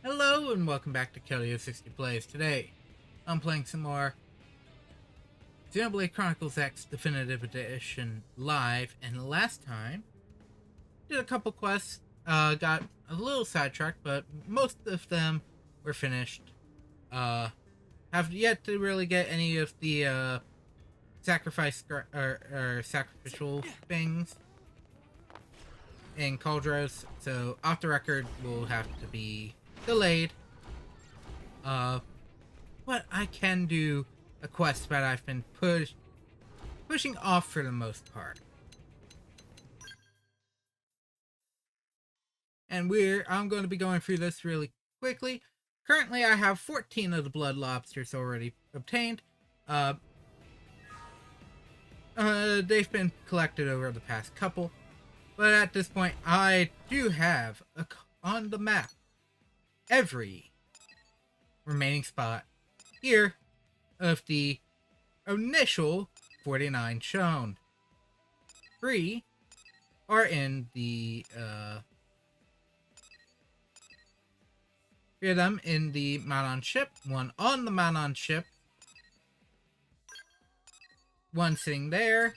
Hello and welcome back to Kelly60 Plays. Today, I'm playing some more Xenoblade Chronicles X Definitive Edition live, and last time, did a couple quests, got a little sidetracked, but most of them were finished. Have yet to really get any of the, sacrificial things in Cauldros, so off the record will have to be delayed. But I can do a quest that I've been pushing off for the most part. And I'm going to be going through this really quickly. Currently, I have 14 of the blood lobsters already obtained. They've been collected over the past couple. But at this point, I do have on the map every remaining spot here of the initial 49 shown. 3 are in the 3 of them in the Manon ship, 1 on the Manon ship, 1 sitting there.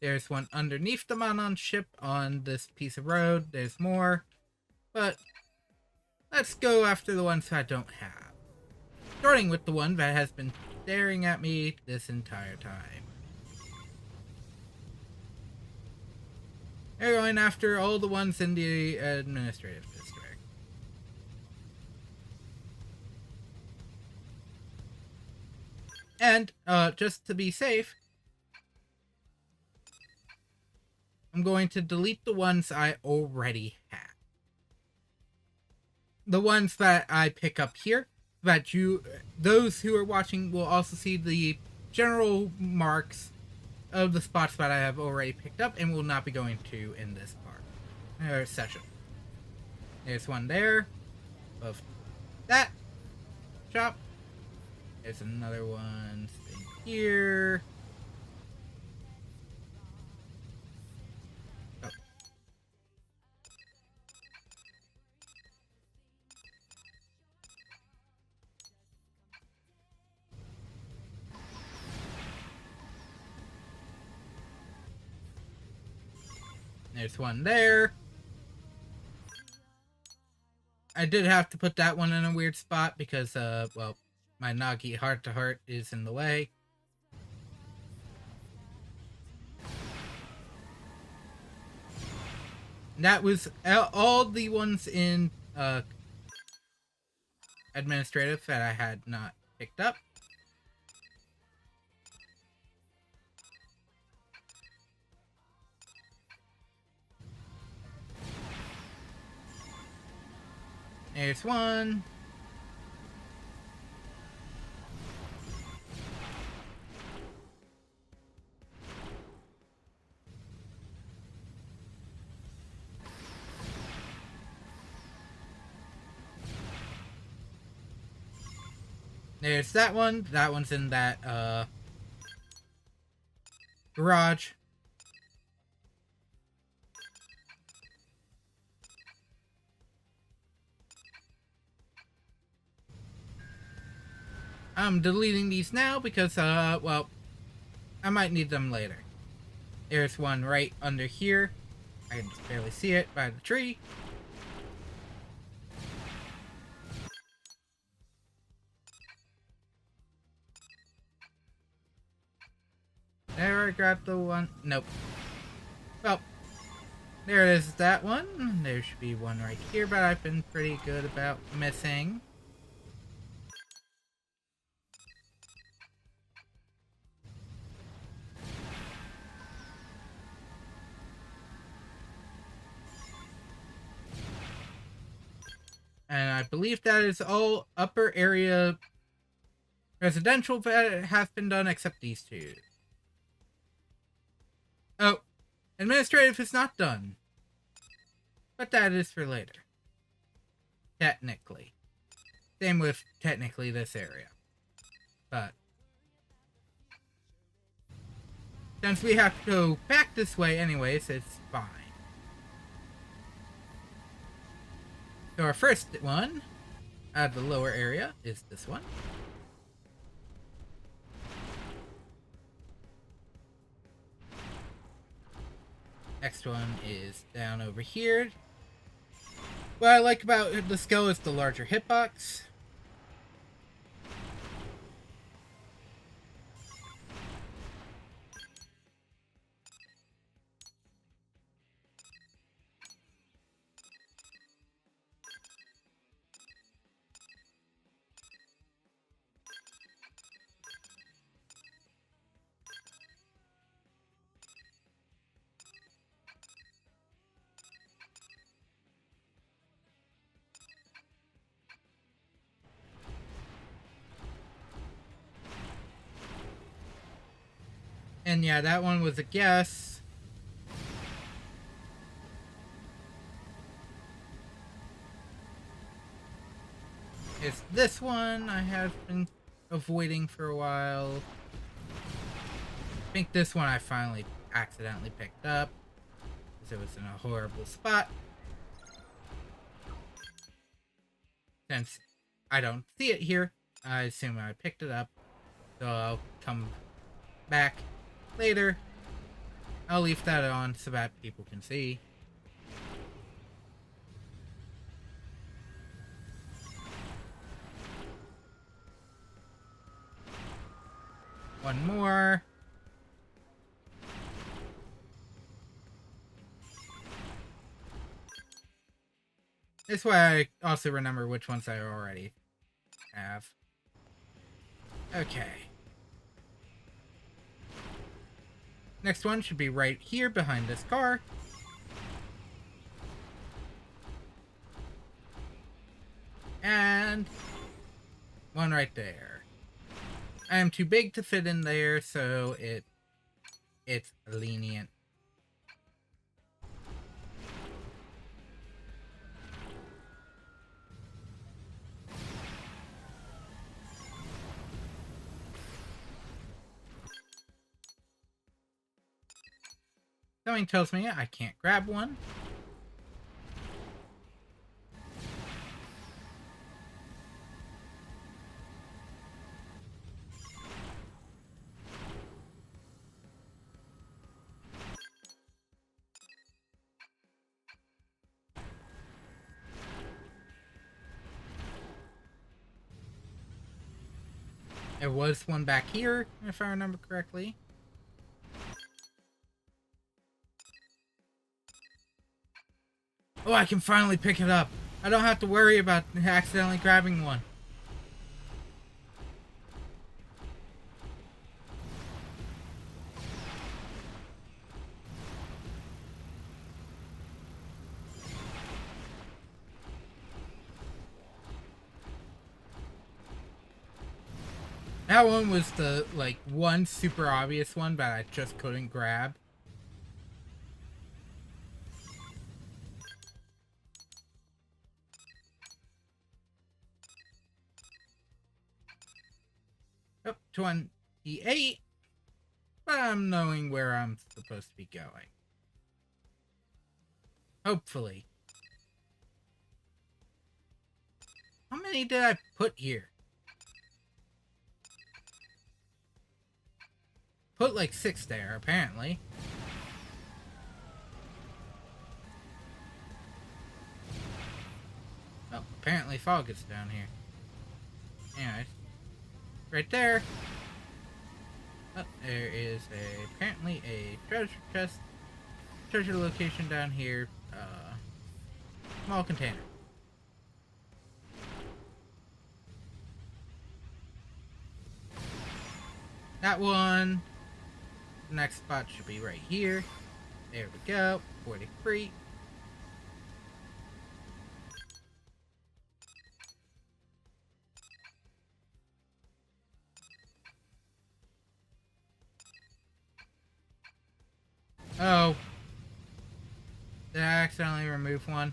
There's 1 underneath the Manon ship on this piece of road. There's more, but let's go after the ones I don't have. Starting with the one that has been staring at me this entire time. They're going after all the ones in the administrative district. And, just to be safe, I'm going to delete the ones I already have. The ones that I pick up here, that those who are watching will also see the general marks of the spots that I have already picked up and will not be going to in this part, or session. There's 1 there, of that shop. There's another one sitting here. Oh. There's 1 there. I did have to put that one in a weird spot because, well, my Nagi heart-to-heart is in the way. That was all the ones in administrative that I had not picked up. There's 1. There's that one. That one's in that garage. I'm deleting these now because, well, I might need them later. There's 1 right under here. I can just barely see it by the tree. There, I got the one. Nope. Well, there is that one. There should be 1 right here, but I've been pretty good about missing. And I believe that is all upper area residential that have been done except these 2. Oh, administrative is not done. But that is for later. Technically. Same with technically this area. But since we have to go back this way anyways, it's fine. So our first one The lower area is this one. Next one is down over here. What I like about the skull is the larger hitbox. And yeah, that one was a guess. It's this one I have been avoiding for a while. I think this one I finally accidentally picked up because it was in a horrible spot. Since I don't see it here, I assume I picked it up. So I'll come back later. I'll leave that on so that people can see. One more. This way I also remember which ones I already have. Okay. Next one should be right here behind this car. And one right there. I am too big to fit in there, so it's lenient. Something tells me I can't grab one. There was one back here, if I remember correctly. Oh, I can finally pick it up. I don't have to worry about accidentally grabbing one. That one was the, like, one super obvious one that I just couldn't grab. Oh, 28. But I'm knowing where I'm supposed to be going. Hopefully. How many did I put here? Put like 6 there, apparently. Oh, apparently fog is down here. Anyways. Right there. Oh, there is apparently a treasure chest. Treasure location down here. Small container. That one. The next spot should be right here. There we go. 43. Oh. Did I accidentally remove one?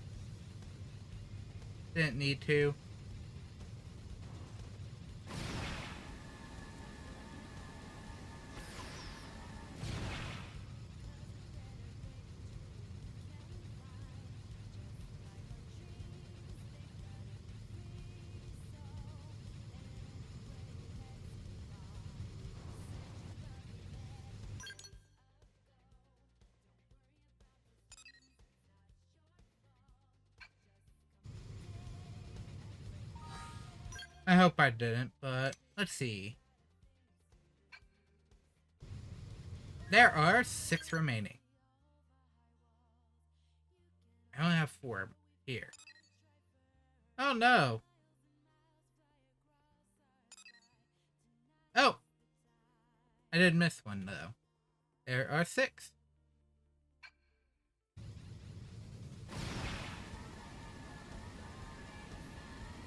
Didn't need to. I hope I didn't, but let's see. There are 6 remaining. I only have 4 here. Oh no! Oh! I did miss one though. There are 6.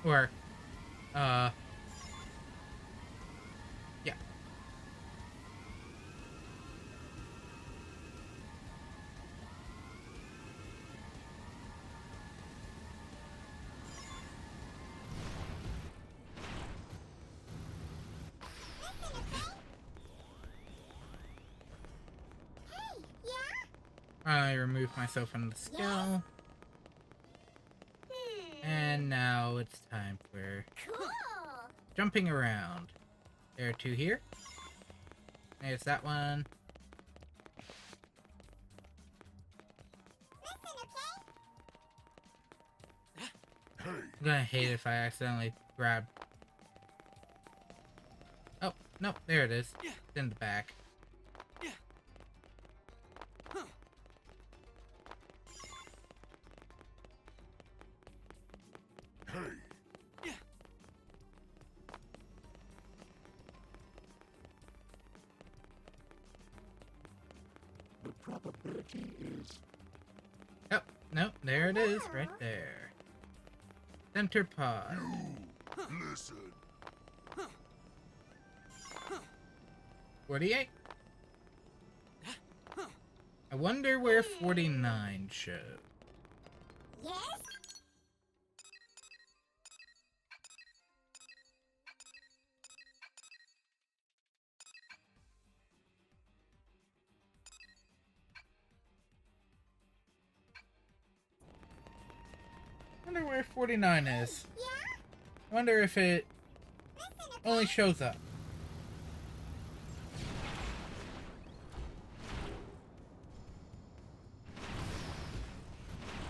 Or, yeah. I removed myself from the skill. And now it's time for jumping around. There are 2 here. There's that one. I'm gonna hate it if I accidentally grab. Oh, no, there it is. It's in the back. The probability is. Oh, no, there it is, right there. Center pod. You listen. 48. I wonder where 49 shows. Yes? I wonder where 49 is. Yeah? I wonder if it only shows up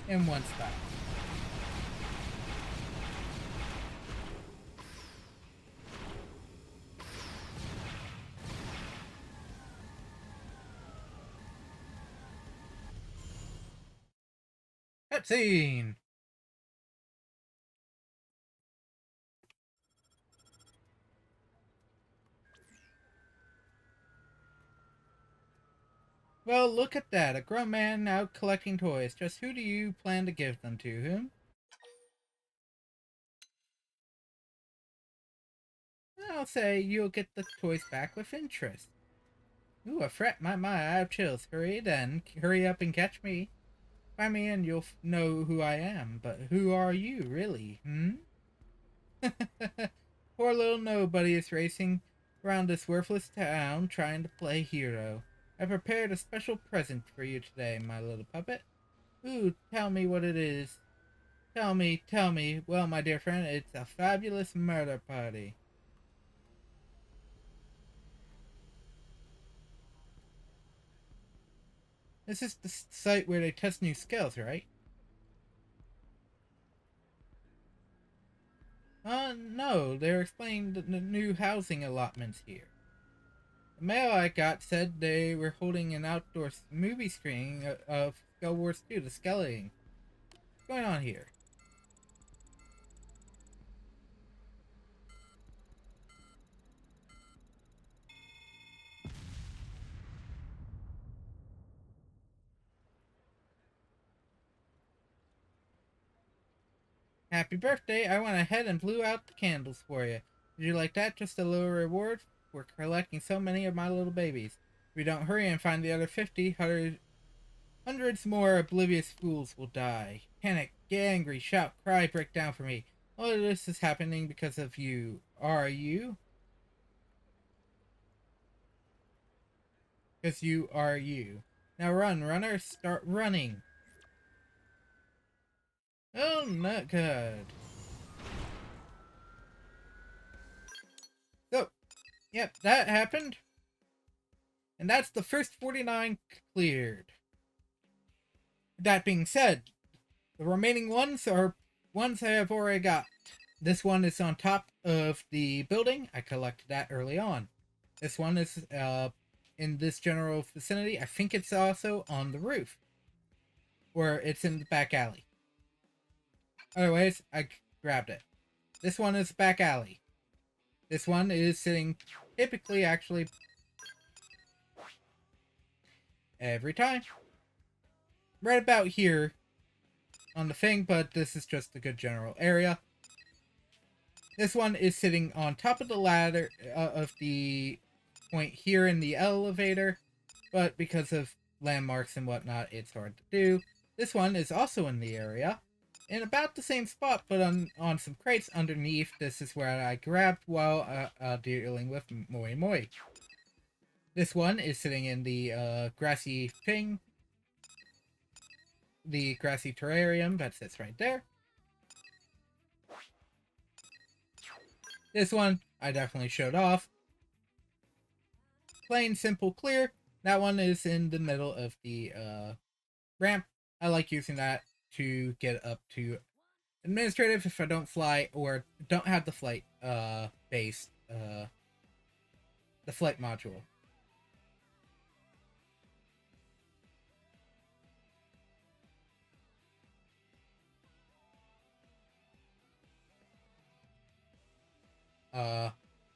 in one spot. Cutscene! Well, look at that. A grown man out collecting toys. Just who do you plan to give them to? Whom? I'll say you'll get the toys back with interest. Ooh, a fret, my, I have chills. Hurry then. Hurry up and catch me. Find me and you'll know who I am. But who are you, really? Poor little nobody is racing around this worthless town trying to play hero. I prepared a special present for you today, my little puppet. Ooh, tell me what it is. Tell me, tell me. Well, my dear friend, it's a fabulous murder party. This is the site where they test new skills, right? No, they're explaining the new housing allotments here. The mail I got said they were holding an outdoor movie screening of Skull Wars 2, The Skeleton. What's going on here? Happy birthday! I went ahead and blew out the candles for you. Did you like that? Just a little reward for collecting so many of my little babies. If we don't hurry and find the other 50, hundreds more oblivious fools will die. Panic, get angry, shout, cry, break down for me. All of this is happening because of you. Are you? Because you are you. Now run, runner, start running. Oh, not good. So, yep, that happened. And that's the first 49 cleared. That being said, the remaining ones are ones I have already got. This one is on top of the building. I collected that early on. This one is in this general vicinity. I think it's also on the roof. Or it's in the back alley. Otherwise, I grabbed it. This one is back alley. This one is sitting typically, actually, every time. Right about here on the thing, but this is just a good general area. This one is sitting on top of the ladder of the point here in the elevator, but because of landmarks and whatnot, it's hard to do. This one is also in the area, in about the same spot, but on some crates underneath. This is where I grabbed while dealing with Moi Moi. This one is sitting in the grassy thing, the grassy terrarium that sits right there. This one, I definitely showed off. Plain, simple, clear. That one is in the middle of the ramp. I like using that to get up to administrative if I don't fly or don't have the flight base, the flight module.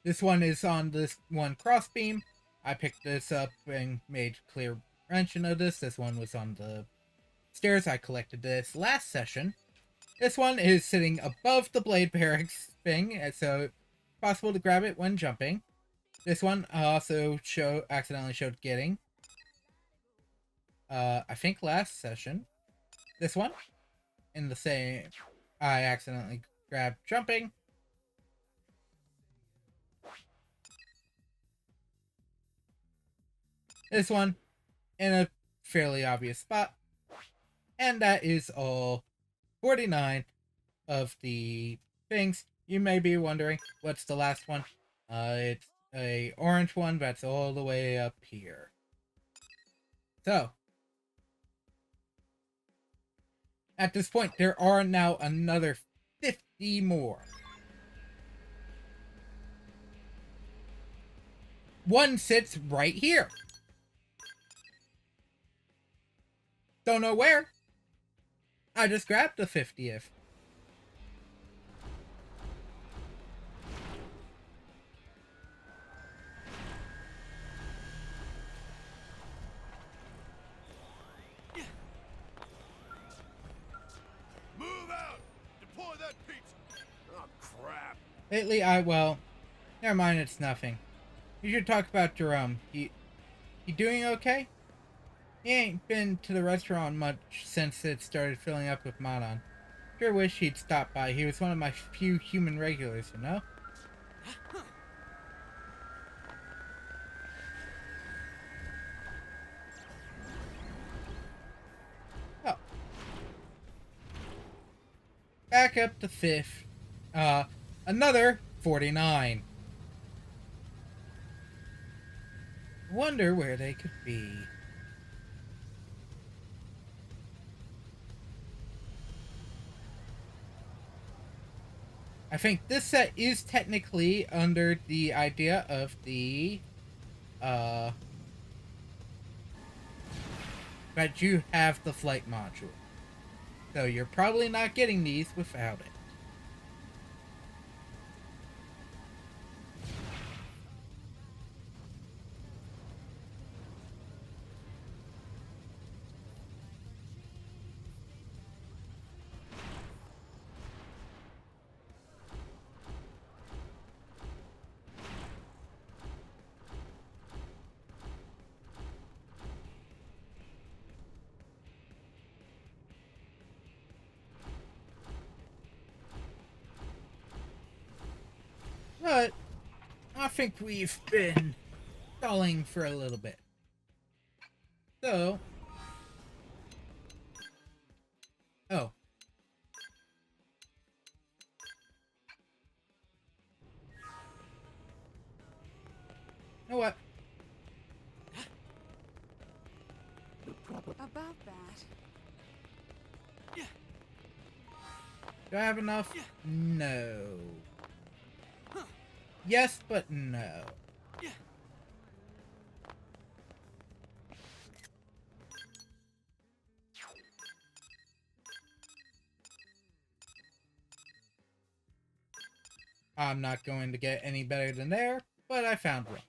This one is on this one crossbeam. I picked this up and made clear mention of this. This one was on the stairs. I collected this last session. This one is sitting above the blade barracks thing, so it's possible to grab it when jumping. This one also accidentally showed getting. I think last session. This one in the same. I accidentally grabbed jumping. This one in a fairly obvious spot. And that is all 49 of the things. You may be wondering, what's the last one? It's a orange one that's all the way up here. So, at this point, there are now another 50 more. One sits right here. Don't know where. I just grabbed the 50th. Move out! Deploy that pizza! Oh, crap. Lately, well, never mind, it's nothing. You should talk about Jerome. He doing okay? He ain't been to the restaurant much since it started filling up with Madan. Sure wish he'd stop by. He was one of my few human regulars, you know? Oh. Back up to 5th. Another 49. Wonder where they could be. I think this set is technically under the idea of the, that you have the flight module. So you're probably not getting these without it. But I think we've been stalling for a little bit. So, oh. You know what? About that. Do I have enough? No. Yes, but no. I'm not going to get any better than there, but I found one.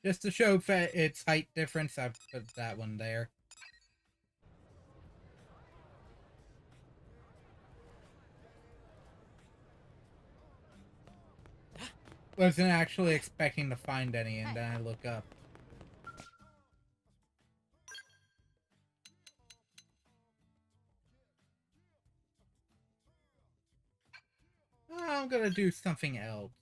Just to show its height difference, I've put that one there. Wasn't actually expecting to find any, and then I look up. I'm gonna do something else.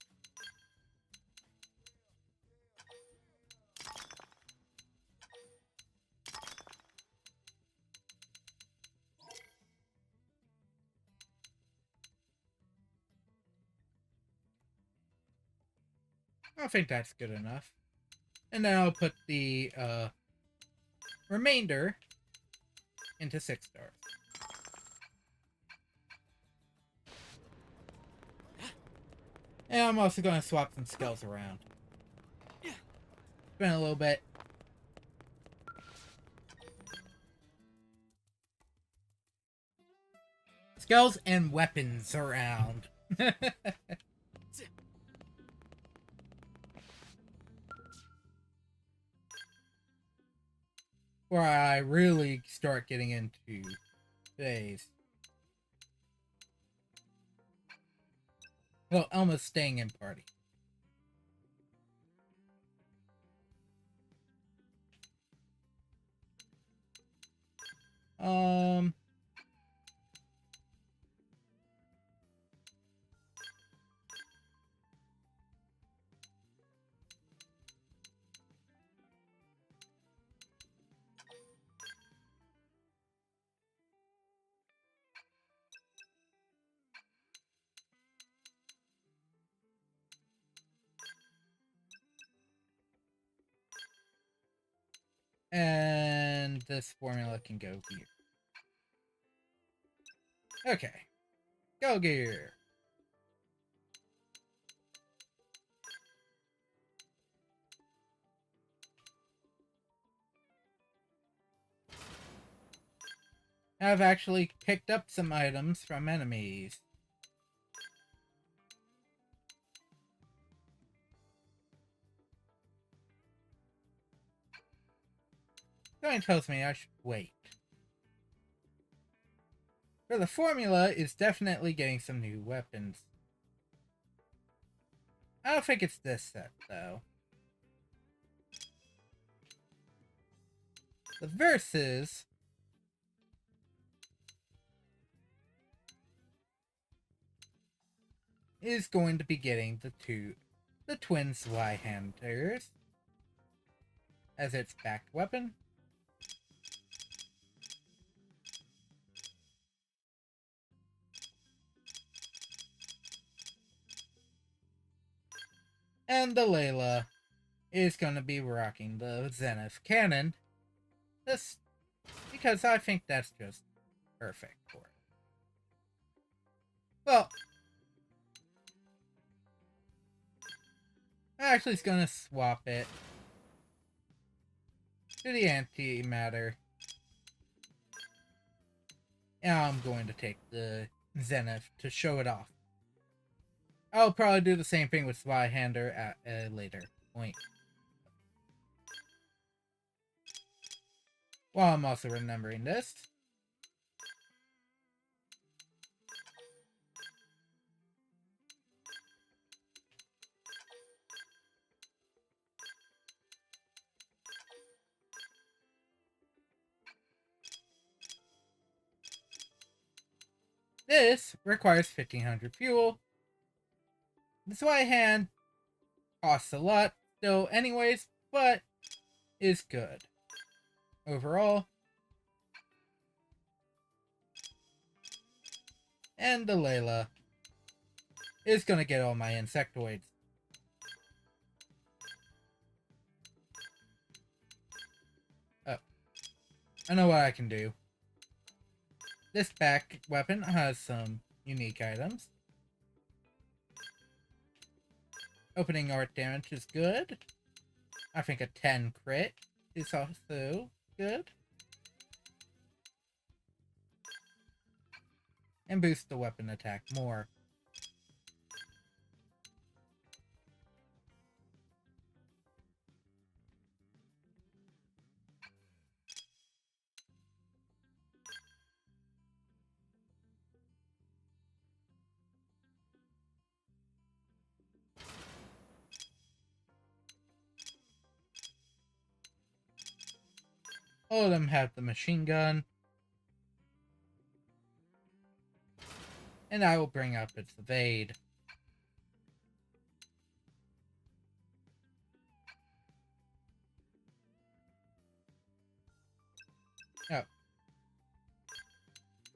I think that's good enough. And then I'll put the remainder into 6 stars. And I'm also going to swap some skulls around. Spend a little bit. Skulls and weapons around. Where I really start getting into today's. Well, almost staying in party. And this formula can go here. Okay. Go gear. I've actually picked up some items from enemies. Something tells me I should wait. For the formula is definitely getting some new weapons. I don't think it's this set, though. The versus is going to be getting the twin Zweihanders as its backed weapon. And the Layla is going to be rocking the Zenith cannon. This, because I think that's just perfect for it. Well, I'm actually going to swap it to the antimatter. And I'm going to take the Zenith to show it off. I'll probably do the same thing with Zweihander at a later point. While I'm also remembering this. This requires 1500 fuel. The Zweihand costs a lot still anyways, but is good. Overall. And the Layla is gonna get all my insectoids. Oh. I know what I can do. This back weapon has some unique items. Opening art damage is good. I think a 10 crit is also good. And boost the weapon attack more. All of them have the machine gun. And I will bring up its evade. Oh.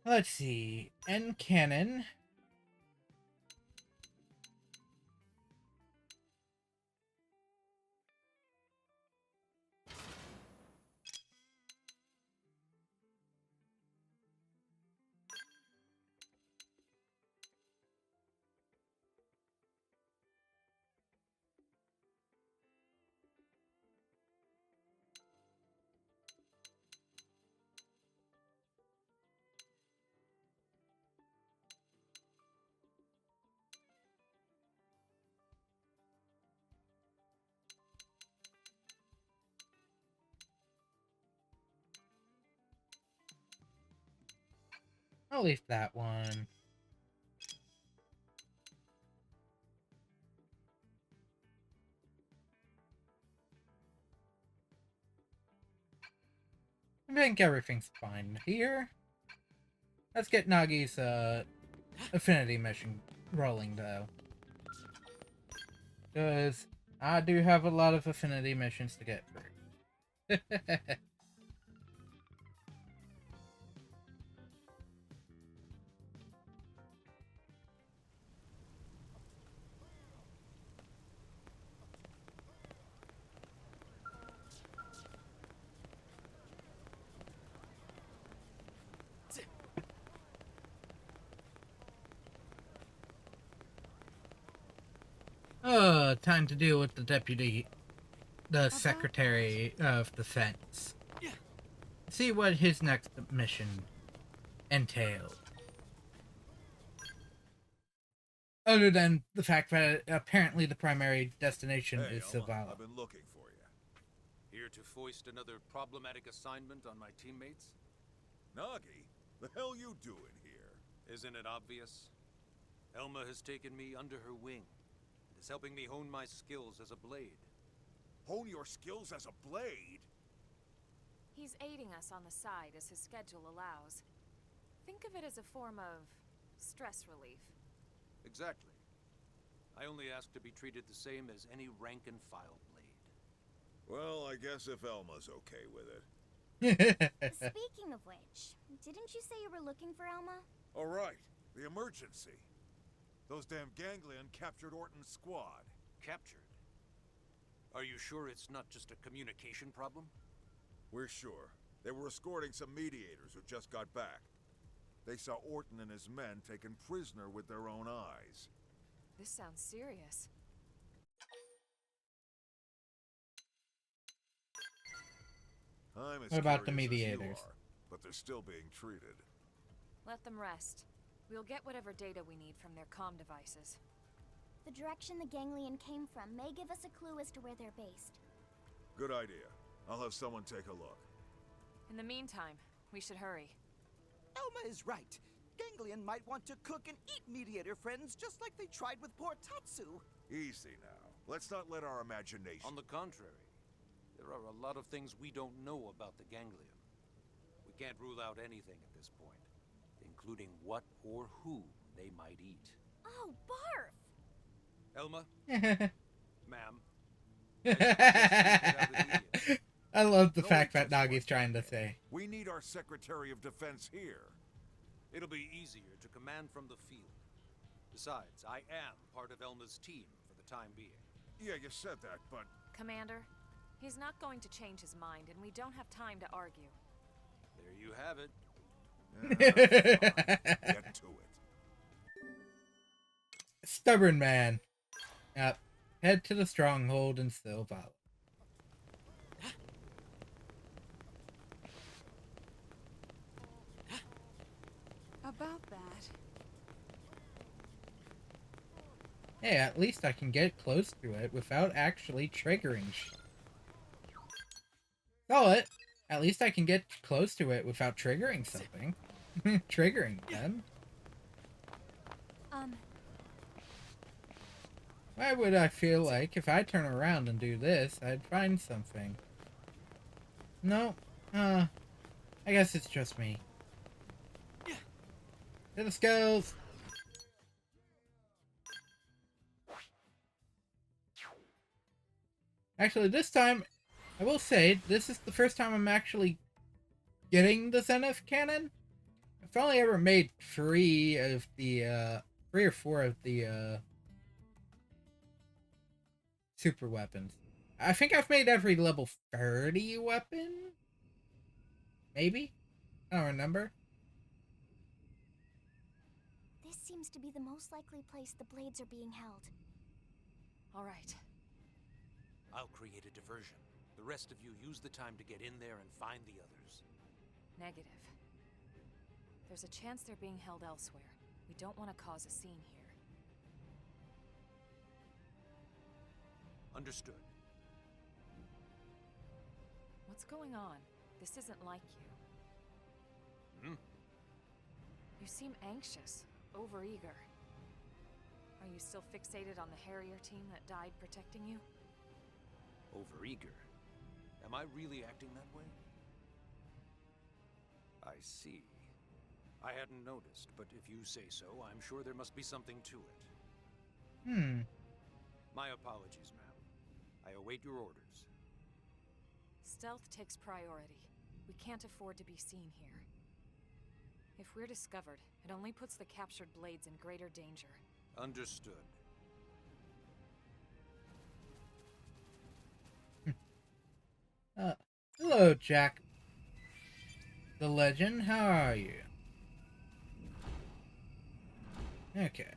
Let's see. End cannon. I'll leave that one. I think everything's fine here. Let's get Nagi's Affinity mission rolling, though. Because I do have a lot of Affinity missions to get through. Time to deal with the Secretary of Defense. See what his next mission entails. Other than the fact that apparently the primary destination is Elma, Zavala. I've been looking for you. Here to foist another problematic assignment on my teammates? Nagi, the hell you doing here? Isn't it obvious? Elma has taken me under her wing and is helping me hone my skills as a blade. Hone your skills as a blade? He's aiding us on the side as his schedule allows. Think of it as a form of stress relief. Exactly. I only ask to be treated the same as any rank-and-file blade. Well, I guess if Elma's okay with it. Speaking of which, didn't you say you were looking for Elma? All right, the emergency. Those damn ganglion captured Orton's squad. Captured? Are you sure it's not just a communication problem? We're sure. They were escorting some mediators who just got back. They saw Orton and his men taken prisoner with their own eyes. This sounds serious. I'm as What about the curious as you mediators? are, but they're still being treated. Let them rest. We'll get whatever data we need from their comm devices. The direction the ganglion came from may give us a clue as to where they're based. Good idea. I'll have someone take a look. In the meantime, we should hurry. Elma is right. Ganglion might want to cook and eat mediator friends just like they tried with poor Tatsu. Easy now. Let's not let our imagination... On the contrary, there are a lot of things we don't know about the ganglion. We can't rule out anything at this point, including what or who they might eat. Oh, barf! Elma? Ma'am? I love the No, fact we that just Nagi's want trying to say. We need our Secretary of Defense here. It'll be easier to command from the field. Besides, I am part of Elma's team for the time being. Yeah, you said that, but Commander, he's not going to change his mind, and we don't have time to argue. There you have it. get to it. Stubborn man. Yep. Head to the stronghold and still follow. About that. Hey, at least I can get close to it without actually triggering shit. Saw it. At least I can get close to it without triggering something. Triggering them. Why would I feel like if I turn around and do this, I'd find something? No. I guess it's just me. To the skills! Actually, this time, I will say, this is the first time I'm actually getting the Zenith cannon. I've only ever made 3 or 4 of the, super weapons. I think I've made every level 30 weapon? Maybe? I don't remember. This seems to be the most likely place the blades are being held. All right. I'll create a diversion. The rest of you use the time to get in there and find the others. Negative. There's a chance they're being held elsewhere. We don't want to cause a scene here. Understood. What's going on? This isn't like you. You seem anxious, overeager. Are you still fixated on the Harrier team that died protecting you? Overeager? Am I really acting that way? I see. I hadn't noticed, but if you say so, I'm sure there must be something to it. My apologies, ma'am. I await your orders. Stealth takes priority. We can't afford to be seen here. If we're discovered, it only puts the captured blades in greater danger. Understood. Hello, Jack. The Legend, how are you? Okay.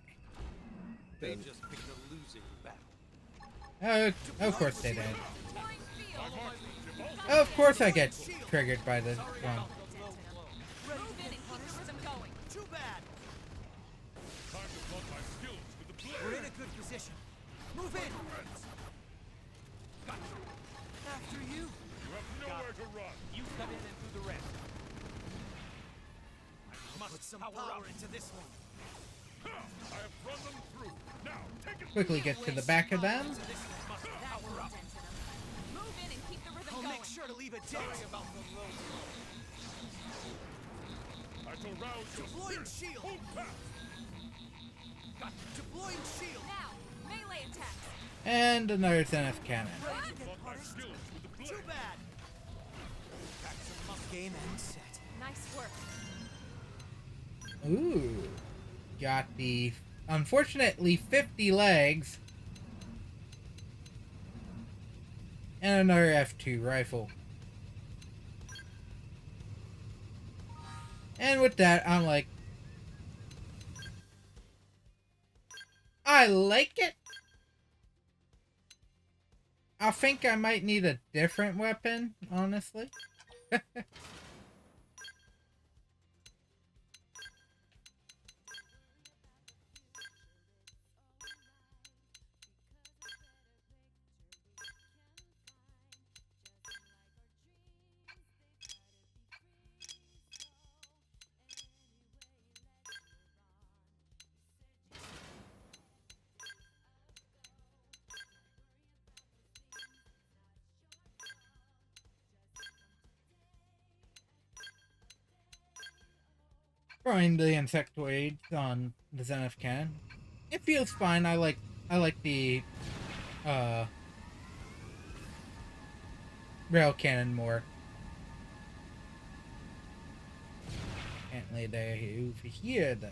They just picked a losing battle. Of course they did. Of course I get triggered by this one. Too bad. We're in a good position. Move in. After you. You have nowhere to run. You cut in and do the rest. Must put some power into this one. I have run them through. Now, take it. Quickly get to the back of them. Move in and keep the rhythm going. I'll make sure to leave a dent. About the road. I shall rouse your Deploying spirit. shield. Hold fast. Got deploying shield. Now, melee attacks. And another Zenith cannon. Not my skills with the blade. Too bad. Game and set. Nice work. Ooh. Got the, unfortunately, 50 legs. And another F2 rifle. And with that, I'm like, I like it. I think I might need a different weapon, honestly. Throwing the insectoids on the Zenith cannon. It feels fine. I like the rail cannon more. Apparently they're over here then.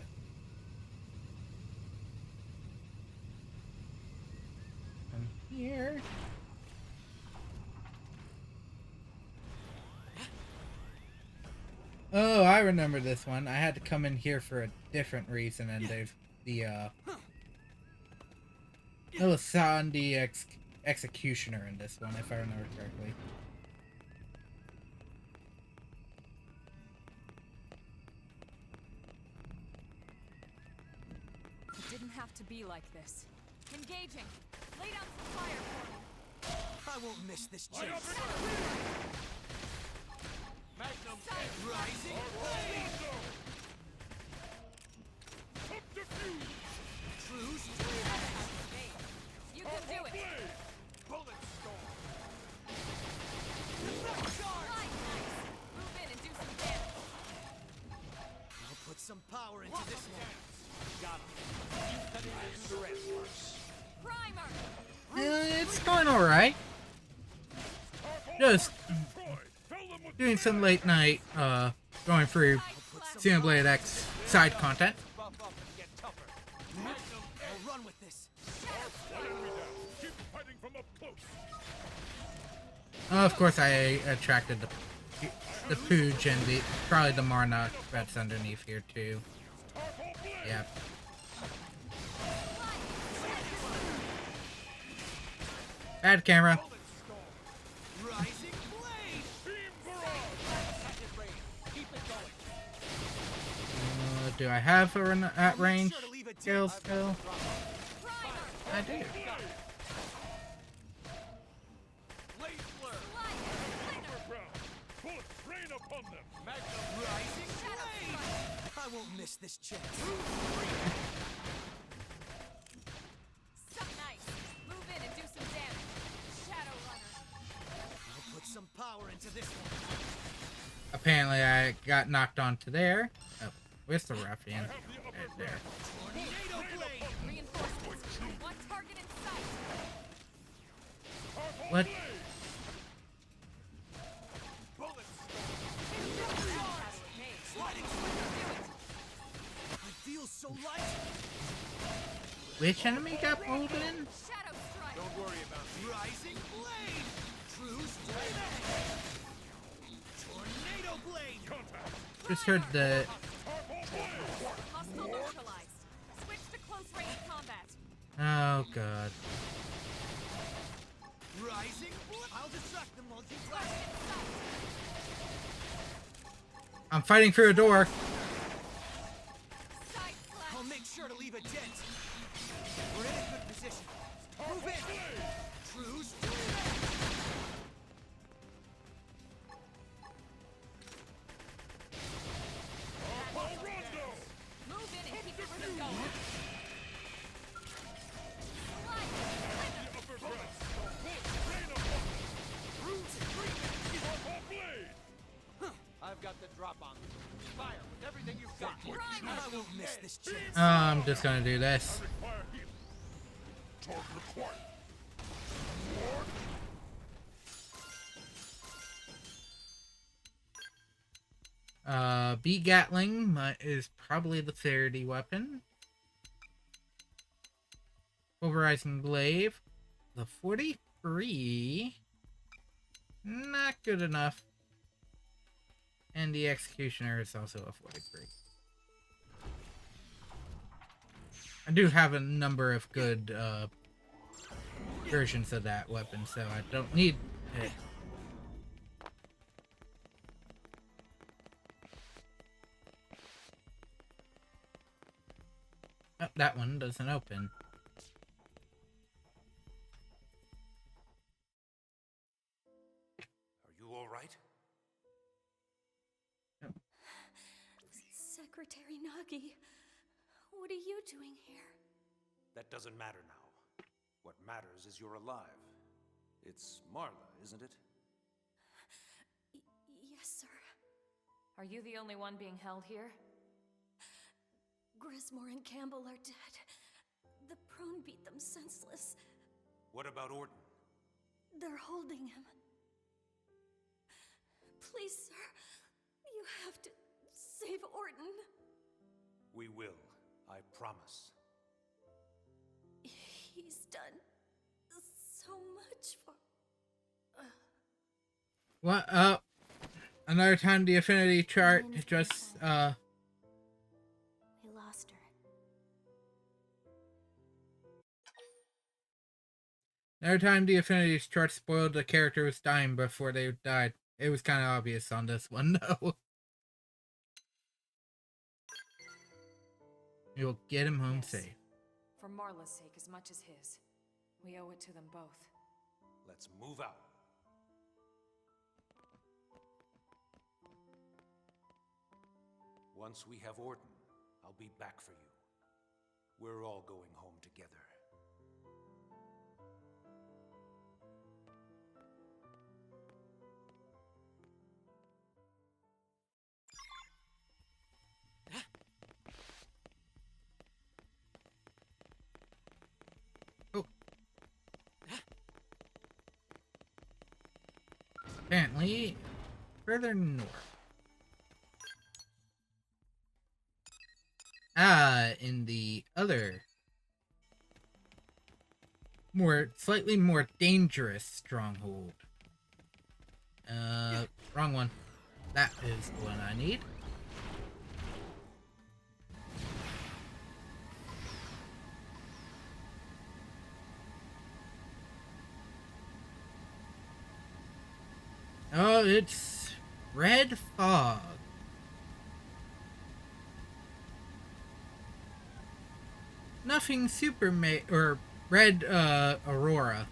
Come here. Oh, I remember this one. I had to come in here for a different reason, and there's the Melisande Executioner in this one, if I remember correctly. It didn't have to be like this. Engaging. Lay down some fire for me. I won't miss this chance. Magnum Rising Truce. You can do it. bullet storm. Right, nice. Move in and do some damage. I'll put some power into this one. Got him. You cut into the rest. Primer. It's going alright. Just doing some late night, going through Xenoblade X side content. Buff up and get tougher. Magnum I'll run with this. Keep fighting from up close. Of course, I attracted the Pooge and probably the Marnock that's underneath here too. Yep. Bad camera. Rising blade. Keep it going. Do I have her at range? Sure to leave a Skills dent. still? I do. Blade flare. Bullets rain upon them. Magnum Rising blade. I won't miss this chance. Nice. Move in and do some damage. Shadow Runner. I'll put some power into this one. Apparently, I got knocked onto there. Oh, where's the ruffian? Right there. Tornado blade. Reinforcements. One target in sight. What? bullet Sliding swing. I feel so light. Which enemy got pulled in? Shadow Strike. Don't worry about me. Rising blade. Truce. Tornado blade. Just heard the. Hostile neutralized. Switch to close range combat. Oh god. Rising blade. I'll distract them while you Target flash. in sight. I'm fighting through a door. Side I'll slash. make sure to leave a dent. We're in a good position. Move in. Truce. Move in and keep the rhythm going. I've got the drop on them. Fire with everything you've got. I won't miss this chance. I'm just gonna do this. Require healing. Target required. B Gatling is probably the Faraday weapon. Pulverizing Blade. The 43. Not good enough. And the Executioner is also a 43. I do have a number of good versions of that weapon, so I don't need it. Oh, that one doesn't open. Are you all right? Secretary Nagi, what are you doing here? That doesn't matter now. What matters is you're alive. It's Marla, isn't it? Yes, sir. Are you the only one being held here? Grismore and Campbell are dead. The prone beat them senseless. What about Orton? They're holding him. Please, sir, you have to save Orton. We will, I promise. He's done so much for... What? Another time the Affinity chart just, We lost her. Another time the Affinity chart spoiled the character was dying before they died. It was kind of obvious on this one, though. You'll get him home Yes. safe. For Marla's sake as much as his. We owe it to them both. Let's move out. Once we have Orton, I'll be back for you. We're all going home together. Oh. Apparently, further north. In the other, slightly more dangerous stronghold. Wrong one. That is the one I need. Oh, it's Red Fog. Nothing super or Red Aurora,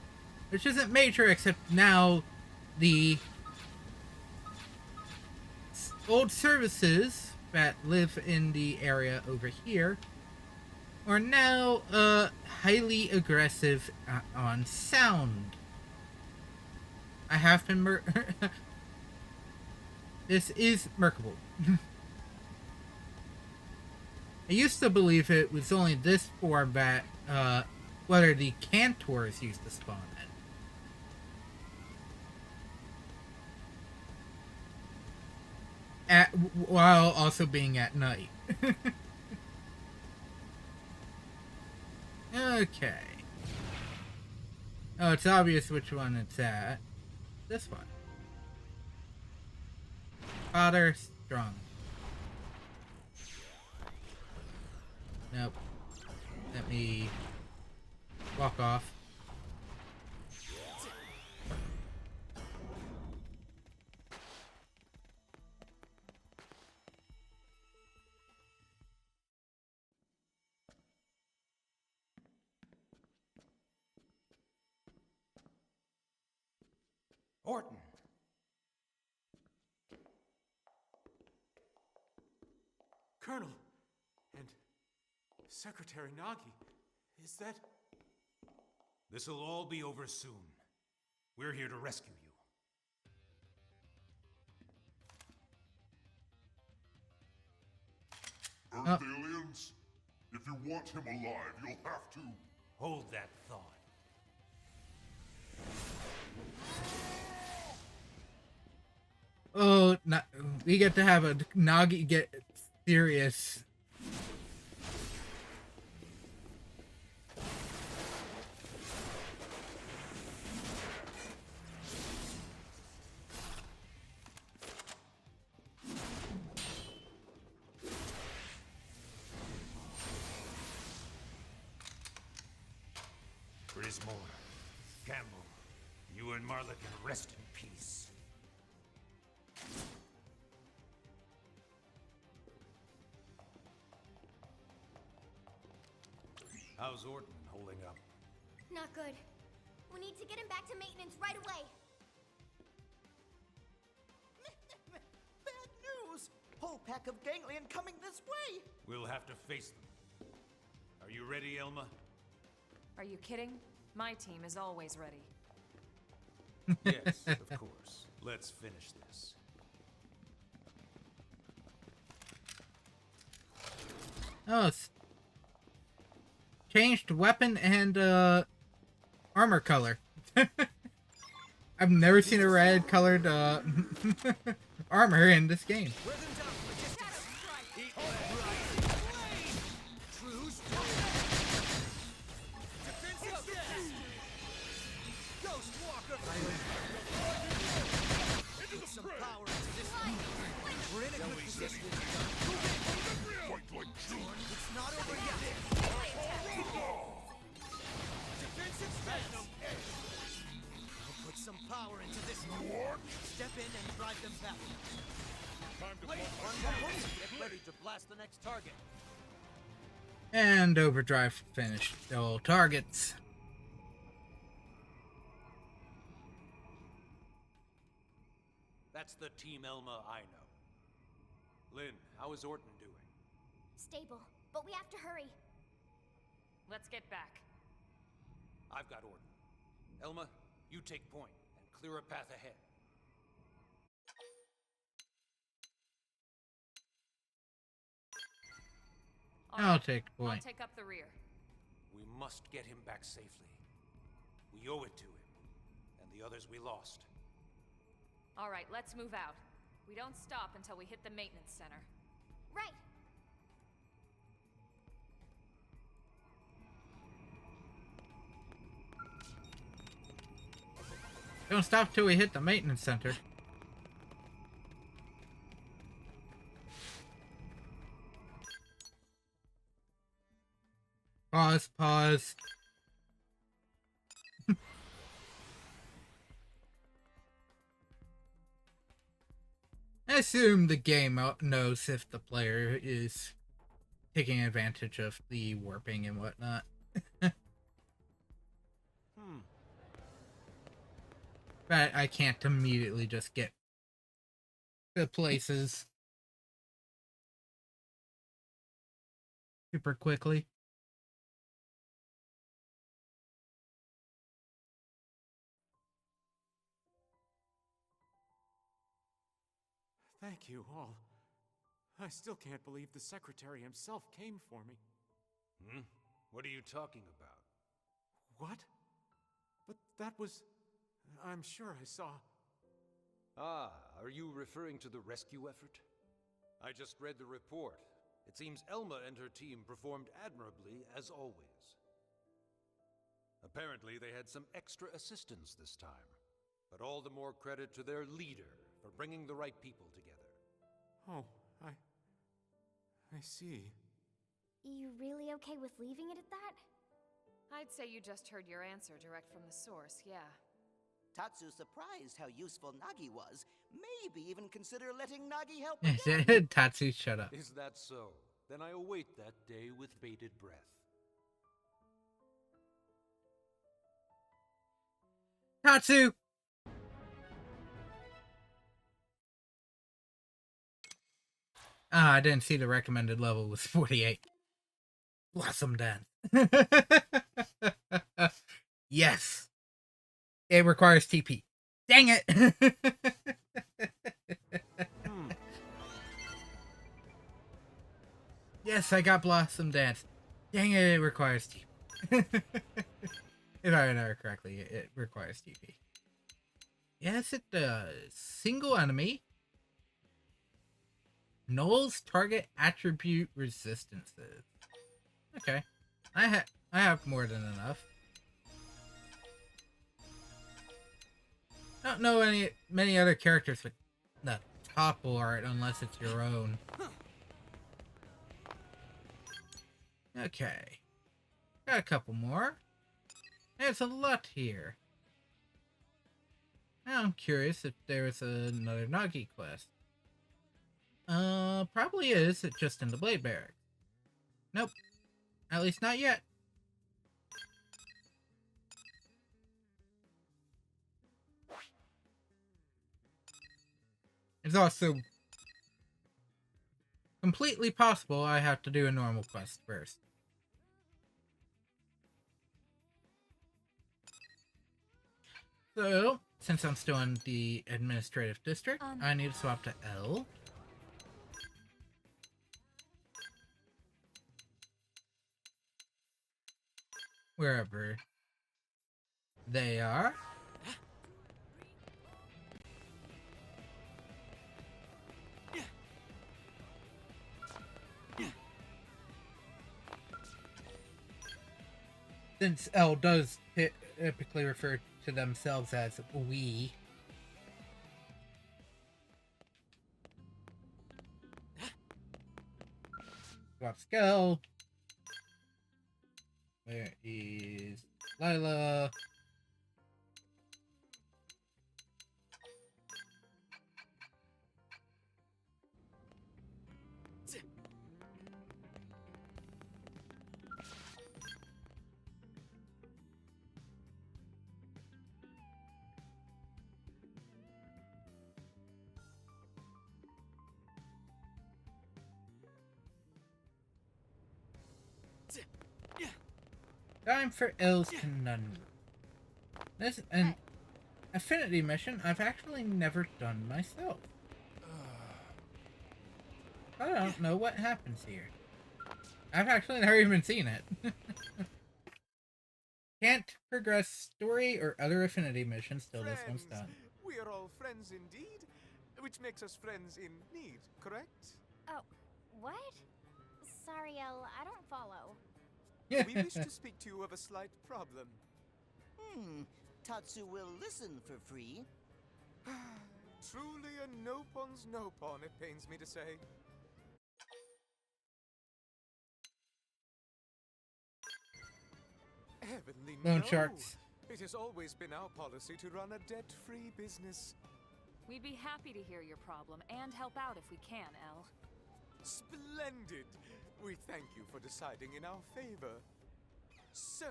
which isn't major except now the old services that live in the area over here are now highly aggressive on sound. I have been this is Merkable. I used to believe it was only this form that, whether the Cantors used to spawn in. While also being at night. Okay. Oh, it's obvious which one it's at. This one. Father Strong. Nope. Let me walk off. Orton! Colonel and Secretary Nagi, is that... This'll all be over soon. We're here to rescue you. Earth aliens? If you want him alive, you'll have to... Hold that thought. Oh, we get to have a Nagi get serious. Grismore, Campbell, you and Marla can rest in peace. How's Orton holding up? Not good. We need to get him back to maintenance right away. Bad news! Whole pack of ganglion coming this way! We'll have to face them. Are you ready, Elma? Are you kidding? My team is always ready. Yes, of course. Let's finish this. Oh, it's changed weapon and armor color. I've never seen a red colored armor in this game. Wear them down, logistics! and drive them back. Get ready to blast the next target. And overdrive finished all targets. That's the Team Elma I know. Lynn, how is Orton doing? Stable, but we have to hurry. Let's get back. I've got Orton. Elma, you take point and clear a path ahead. All I'll right, take I'll point. take up the rear. We must get him back safely. We owe it to him, and the others we lost. All right, let's move out. We don't stop until we hit the maintenance center. Right. Don't stop till we hit the maintenance center. Pause, pause. I assume the game knows if the player is taking advantage of the warping and whatnot. But I can't immediately just get the places super quickly. Thank you all. I still can't believe the Secretary himself came for me. What are you talking about? What? But that was... I'm sure I saw... Ah, are you referring to the rescue effort? I just read the report. It seems Elma and her team performed admirably, as always. Apparently, they had some extra assistance this time. But all the more credit to their leader for bringing the right people together. Oh, I see. You really okay with leaving it at that? I'd say you just heard your answer direct from the source, yeah. Tatsu surprised how useful Nagi was. Maybe even consider letting Nagi help again. Tatsu, shut up. Is that so? Then I await that day with bated breath. Tatsu! Ah, I didn't see the recommended level was 48. Blossom dance. Yes. It requires TP. Dang it! Yes, I got Blossom Dance. Dang it, it requires TP. If I remember correctly, it requires TP. Yes, it does. Single enemy. Nulls target attribute resistances. Okay. I have more than enough. I don't know many other characters with the topple art unless it's your own. Okay. Got a couple more. There's a lot here. Now I'm curious if there's another Nagi quest. Probably is. It's just in the Blade Barracks. Nope. At least not yet. It's also completely possible I have to do a normal quest first. So, since I'm still in the administrative district, I need to swap to L. Wherever they are. Since L does typically refer to themselves as we. Let's go. Where is Lila? Time for L's Conundrum. This is an Affinity mission I've actually never done myself. I don't know what happens here. I've actually never even seen it. Can't progress story or other Affinity missions till this one's done. We are all friends indeed, which makes us friends in need, correct? Oh, what? Sorry, Elle, I don't follow. We wish to speak to you of a slight problem. Tatsu will listen for free. Truly a no-pon's no-pon, it pains me to say. Heavenly Loan no! sharks. It has always been our policy to run a debt-free business. We'd be happy to hear your problem and help out if we can, Elle. Splendid! We thank you for deciding in our favor. So,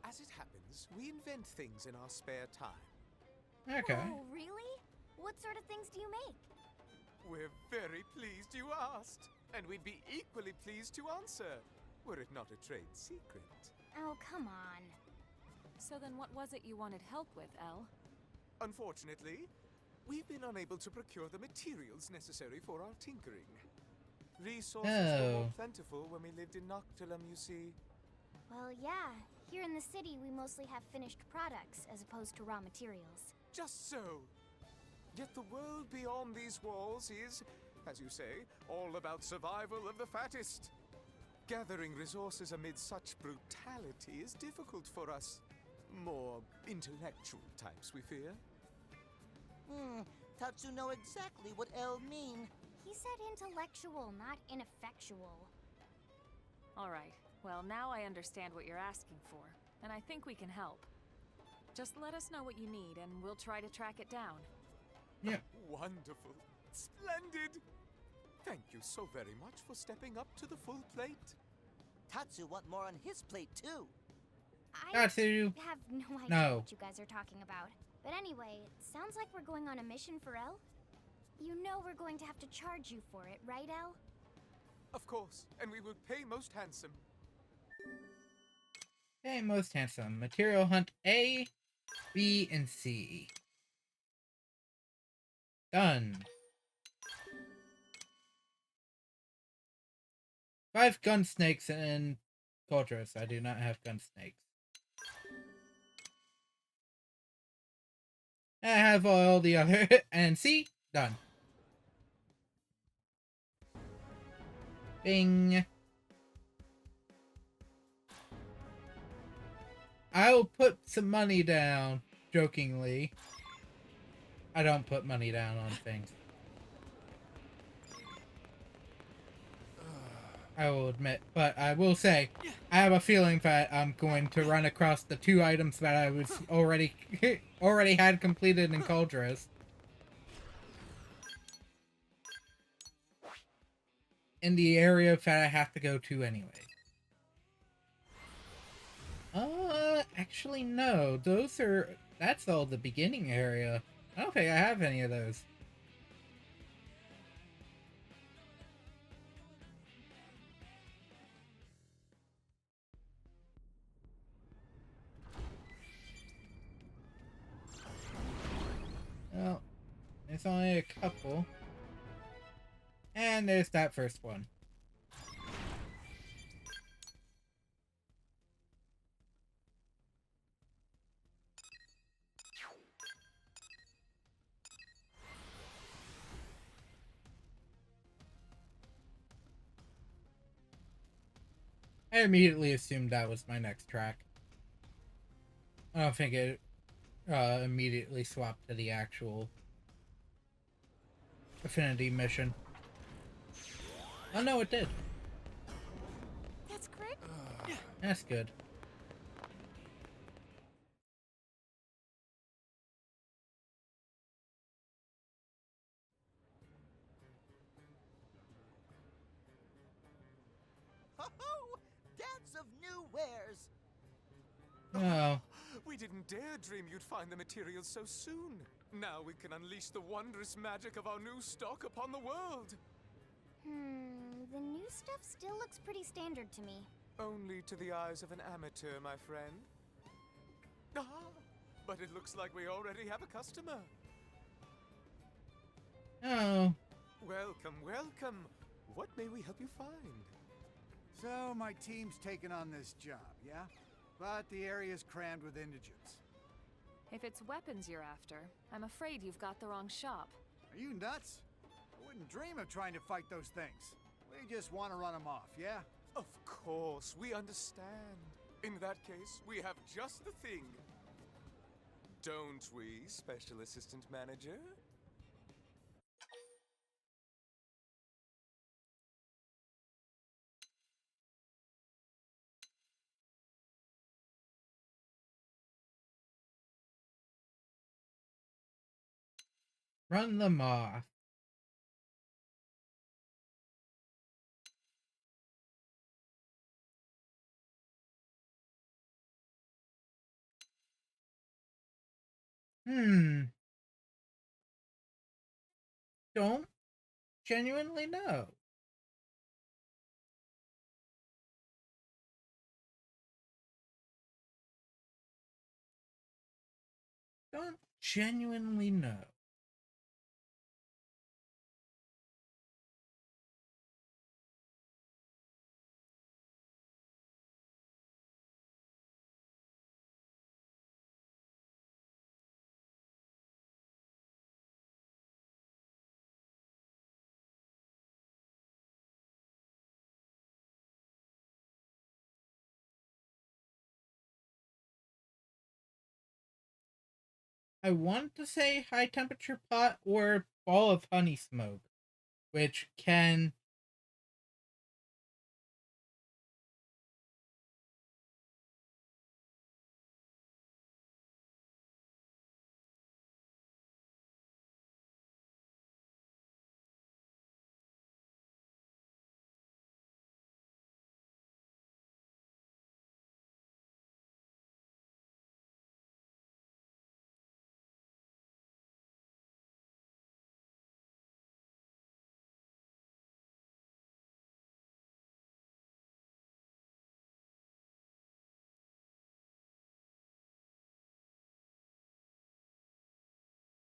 as it happens, we invent things in our spare time. Okay. Oh, really? What sort of things do you make? We're very pleased you asked, and we'd be equally pleased to answer, were it not a trade secret. Oh, come on. So then what was it you wanted help with, Elle? Unfortunately, we've been unable to procure the materials necessary for our tinkering. Resources were more plentiful when we lived in Noctilum, you see. Well, yeah. Here in the city, we mostly have finished products as opposed to raw materials. Just so. Yet the world beyond these walls is, as you say, all about survival of the fattest. Gathering resources amid such brutality is difficult for us. More intellectual types, we fear. Tatsu know exactly what L mean. He said intellectual, not ineffectual. All right. Well, now I understand what you're asking for, and I think we can help. Just let us know what you need, and we'll try to track it down. Yeah. Wonderful. Splendid. Thank you so very much for stepping up to the full plate. Tatsu want more on his plate, too. I Tatsu. have no idea No. what you guys are talking about. But anyway, it sounds like we're going on a mission for Elle. You know we're going to have to charge you for it, right, Elle? Of course, and we will pay most handsome. Okay, most handsome. Material hunt A, B, and C. Done. 5 gun snakes and Coltrus. I do not have gun snakes. I have all the other and C. Done. Bing. I'll put some money down, jokingly. I don't put money down on things. I will admit, but I will say, I have a feeling that I'm going to run across the 2 items that I was already had completed in Cauldrous. In the area that I have to go to anyway. Actually no, that's all the beginning area. I don't think I have any of those. Well, there's only a couple. And there's that first one. I immediately assumed that was my next track. I don't think it immediately swapped to the actual Affinity mission. Oh no, it did. That's correct. That's good. Ho-ho! Dance of new wares. Oh. We didn't dare dream you'd find the materials so soon. Now we can unleash the wondrous magic of our new stock upon the world. The new stuff still looks pretty standard to me. Only to the eyes of an amateur, my friend. Ah, but it looks like we already have a customer. Oh. Welcome, welcome. What may we help you find? So, my team's taken on this job, yeah? But the area's crammed with indigents. If it's weapons you're after, I'm afraid you've got the wrong shop. Are you nuts? I wouldn't dream of trying to fight those things. We just want to run them off, yeah? Of course, we understand. In that case, we have just the thing. Don't we, Special Assistant Manager? Run them off. Don't genuinely know. Don't genuinely know. I want to say high temperature pot or ball of honey smoke, which can...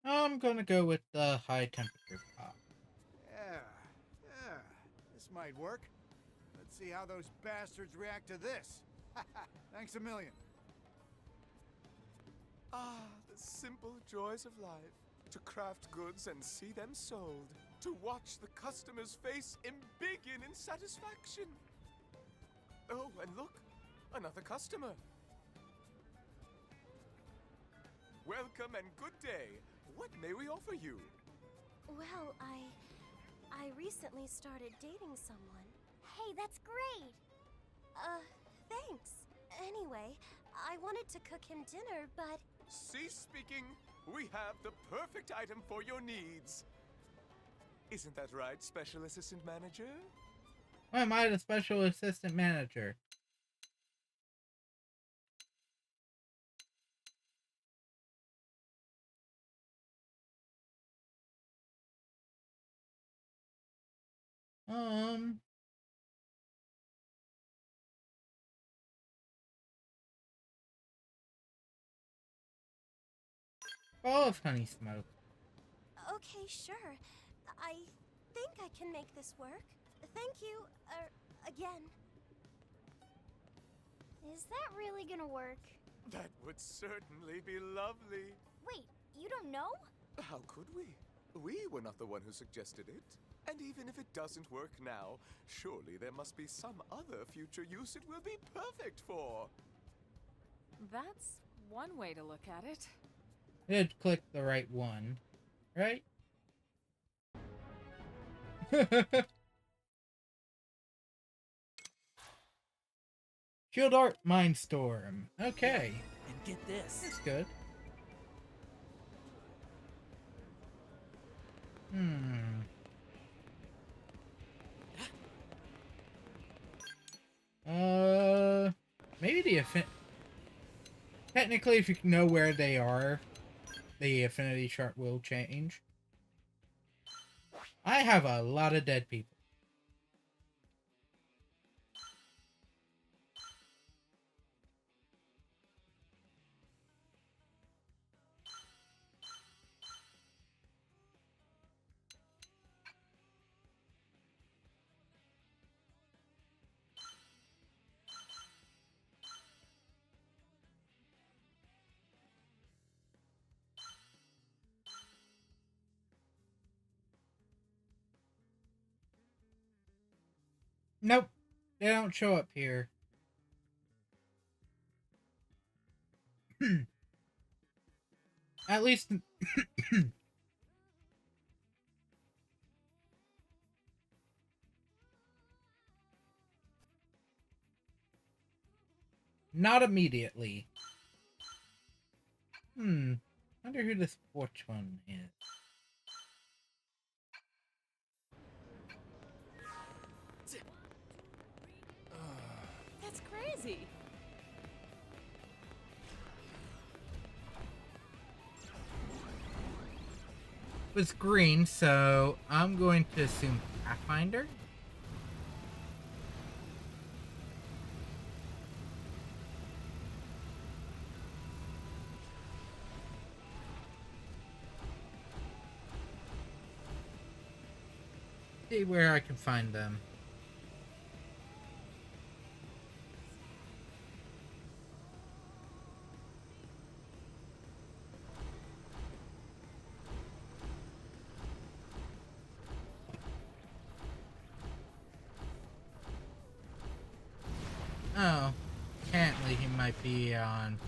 I'm gonna go with the high temperature pot. Yeah. This might work. Let's see how those bastards react to this. Thanks a million. Ah, the simple joys of life. To craft goods and see them sold. To watch the customer's face embiggen in satisfaction. Oh, and look, another customer. Welcome and good day. What may we offer you? Well, I recently started dating someone. Hey, that's great! Thanks. Anyway, I wanted to cook him dinner, but... Cease speaking. We have the perfect item for your needs. Isn't that right, Special Assistant Manager? Why am I the Special Assistant Manager? Ball of honey smoke. Okay, sure. I think I can make this work. Thank you, again. Is that really gonna work? That would certainly be lovely. Wait, you don't know? How could we? We were not the one who suggested it. And even if it doesn't work now, surely there must be some other future use it will be perfect for. That's one way to look at it. I did click the right one, right? Shield Art Mindstorm. Okay. And get this. That's good. Maybe the technically, if you know where they are, the affinity chart will change. I have a lot of dead people. Nope. They don't show up here. At least... not immediately. Wonder who this fourth one is. That's crazy. It's green, so I'm going to assume Pathfinder. See where I can find them. Oh, apparently he might be on...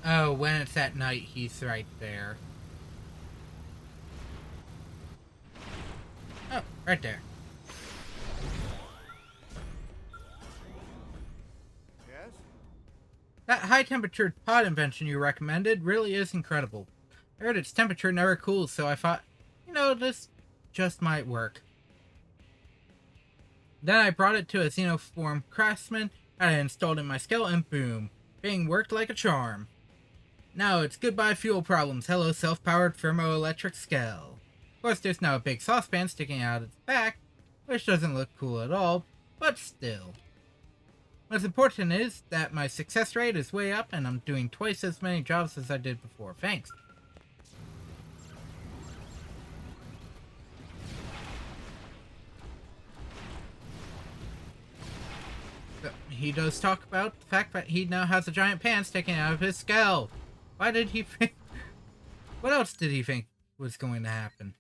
Oh, when it's at night, he's right there. Oh, right there. Yes? That high-temperature pod invention you recommended really is incredible. I heard its temperature never cools, so I thought, you know, this just might work. Then I brought it to a xenoform craftsman, had it installed in my skull, and boom. Thing worked like a charm. Now it's goodbye fuel problems, hello self-powered thermoelectric skull. Of course, there's now a big saucepan sticking out its back, which doesn't look cool at all, but still. What's important is that my success rate is way up and I'm doing twice as many jobs as I did before. Thanks. He does talk about the fact that he now has a giant pan sticking out of his skull. Why did he think... What else did he think was going to happen?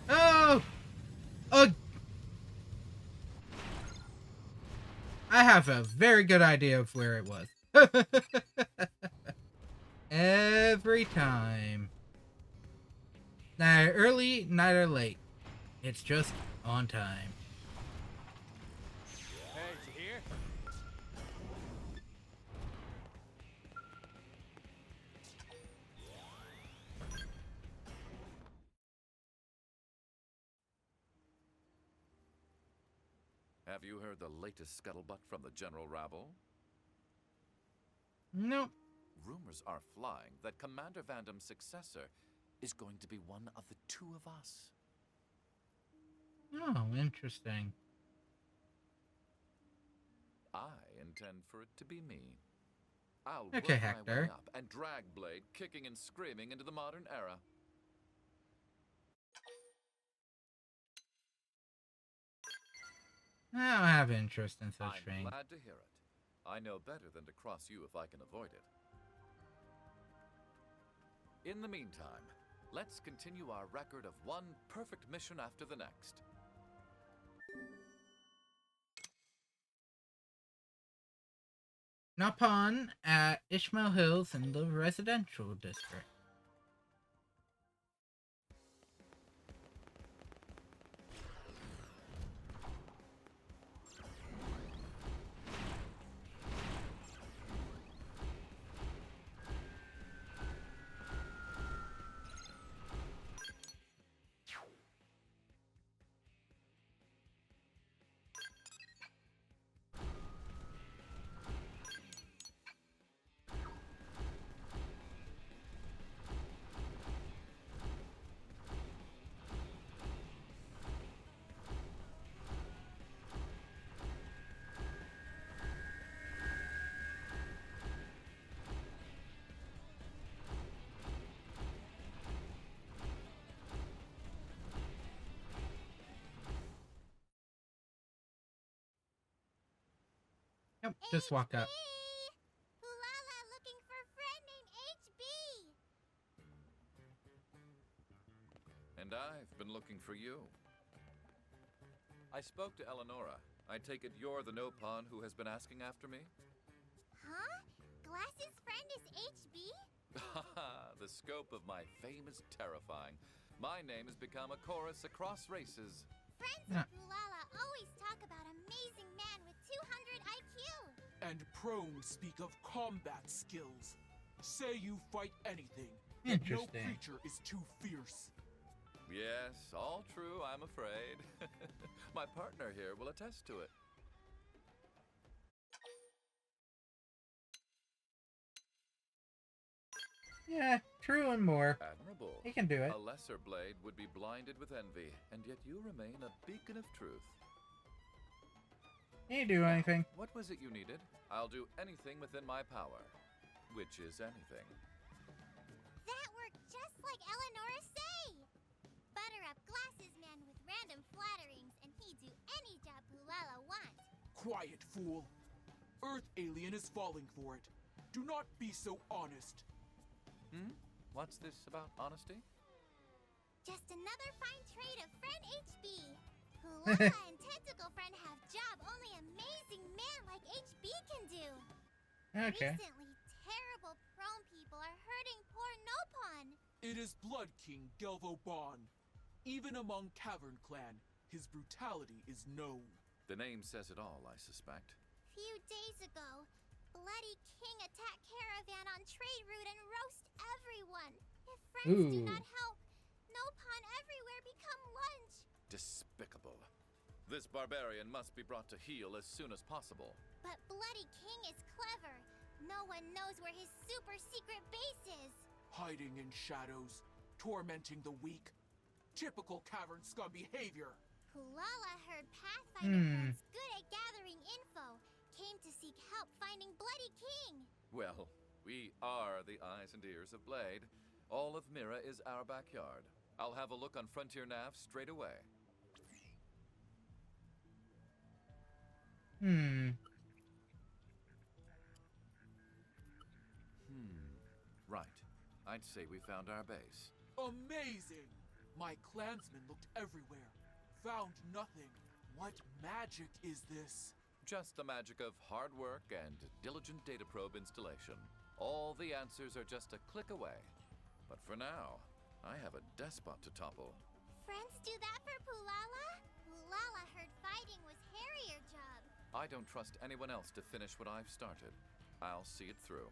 Oh! I have a very good idea of where it was. Every time. Neither early, neither late. It's just on time. Hey, you here? Have you heard the latest scuttlebutt from the general rabble? Nope. Rumors are flying that Commander Vandam's successor is going to be one of the two of us. Oh, interesting. I intend for it to be me. I'll Okay, work my way Hector. up and drag Blade kicking and screaming into the modern era. I don't have interest in such I'm things. glad to hear it. I know better than to cross you if I can avoid it. In the meantime, let's continue our record of one perfect mission after the next. Napon at Ishmael Hills in the residential district. Yep, just walk up. Ooh la la! And I've been looking for you. I spoke to Eleonora. I take it you're the Nopon who has been asking after me? Huh? Glass's friend is HB? The scope of my fame is terrifying. My name has become a chorus across races. Friends of Ulala always talk about amazing man with 200 IQ. And prone speak of combat skills. Say you fight anything. No Interesting. creature is too fierce. Yes, all true, I'm afraid. My partner here will attest to it. Yeah, true and more. Admirable. He can do it. A lesser blade would be blinded with envy, and yet you remain a beacon of truth. Can you do anything? What was it you needed? I'll do anything within my power. Which is anything. That worked just like Eleonora say. Butter up Glass's man with random flatterings, and he'd do any job Ulala wants. Quiet, fool. Earth alien is falling for it. Do not be so honest. What's this about honesty? Just another fine trait of friend HB. Ulala and Tentacle Friend have job only amazing man like HB can do. Okay. Recently, terrible prone people are hurting poor Nopon. It is Blood King Gelvo Bon. Even among Cavern Clan, his brutality is known. The name says it all, I suspect. Few days ago, Bloody King attacked caravan on trade route and roast everyone. If friends do not help, Nopon everywhere become lunch. Despicable. This barbarian must be brought to heel as soon as possible. But Bloody King is clever. No one knows where his super secret base is. Hiding in shadows, tormenting the weak. Typical Cavern scum behavior. Ulala heard Pathfinder friends good at gathering info. Came to seek help finding Bloody King. Well, we are the eyes and ears of Blade. All of Mira is our backyard. I'll have a look on Frontier Nav straight away. Right. I'd say we found our base. Amazing! My clansmen looked everywhere. Found nothing. What magic is this? Just the magic of hard work and diligent data probe installation. All the answers are just a click away. But for now, I have a despot to topple. Friends do that for Ulala? Ulala heard fighting was harrier job. I don't trust anyone else to finish what I've started. I'll see it through.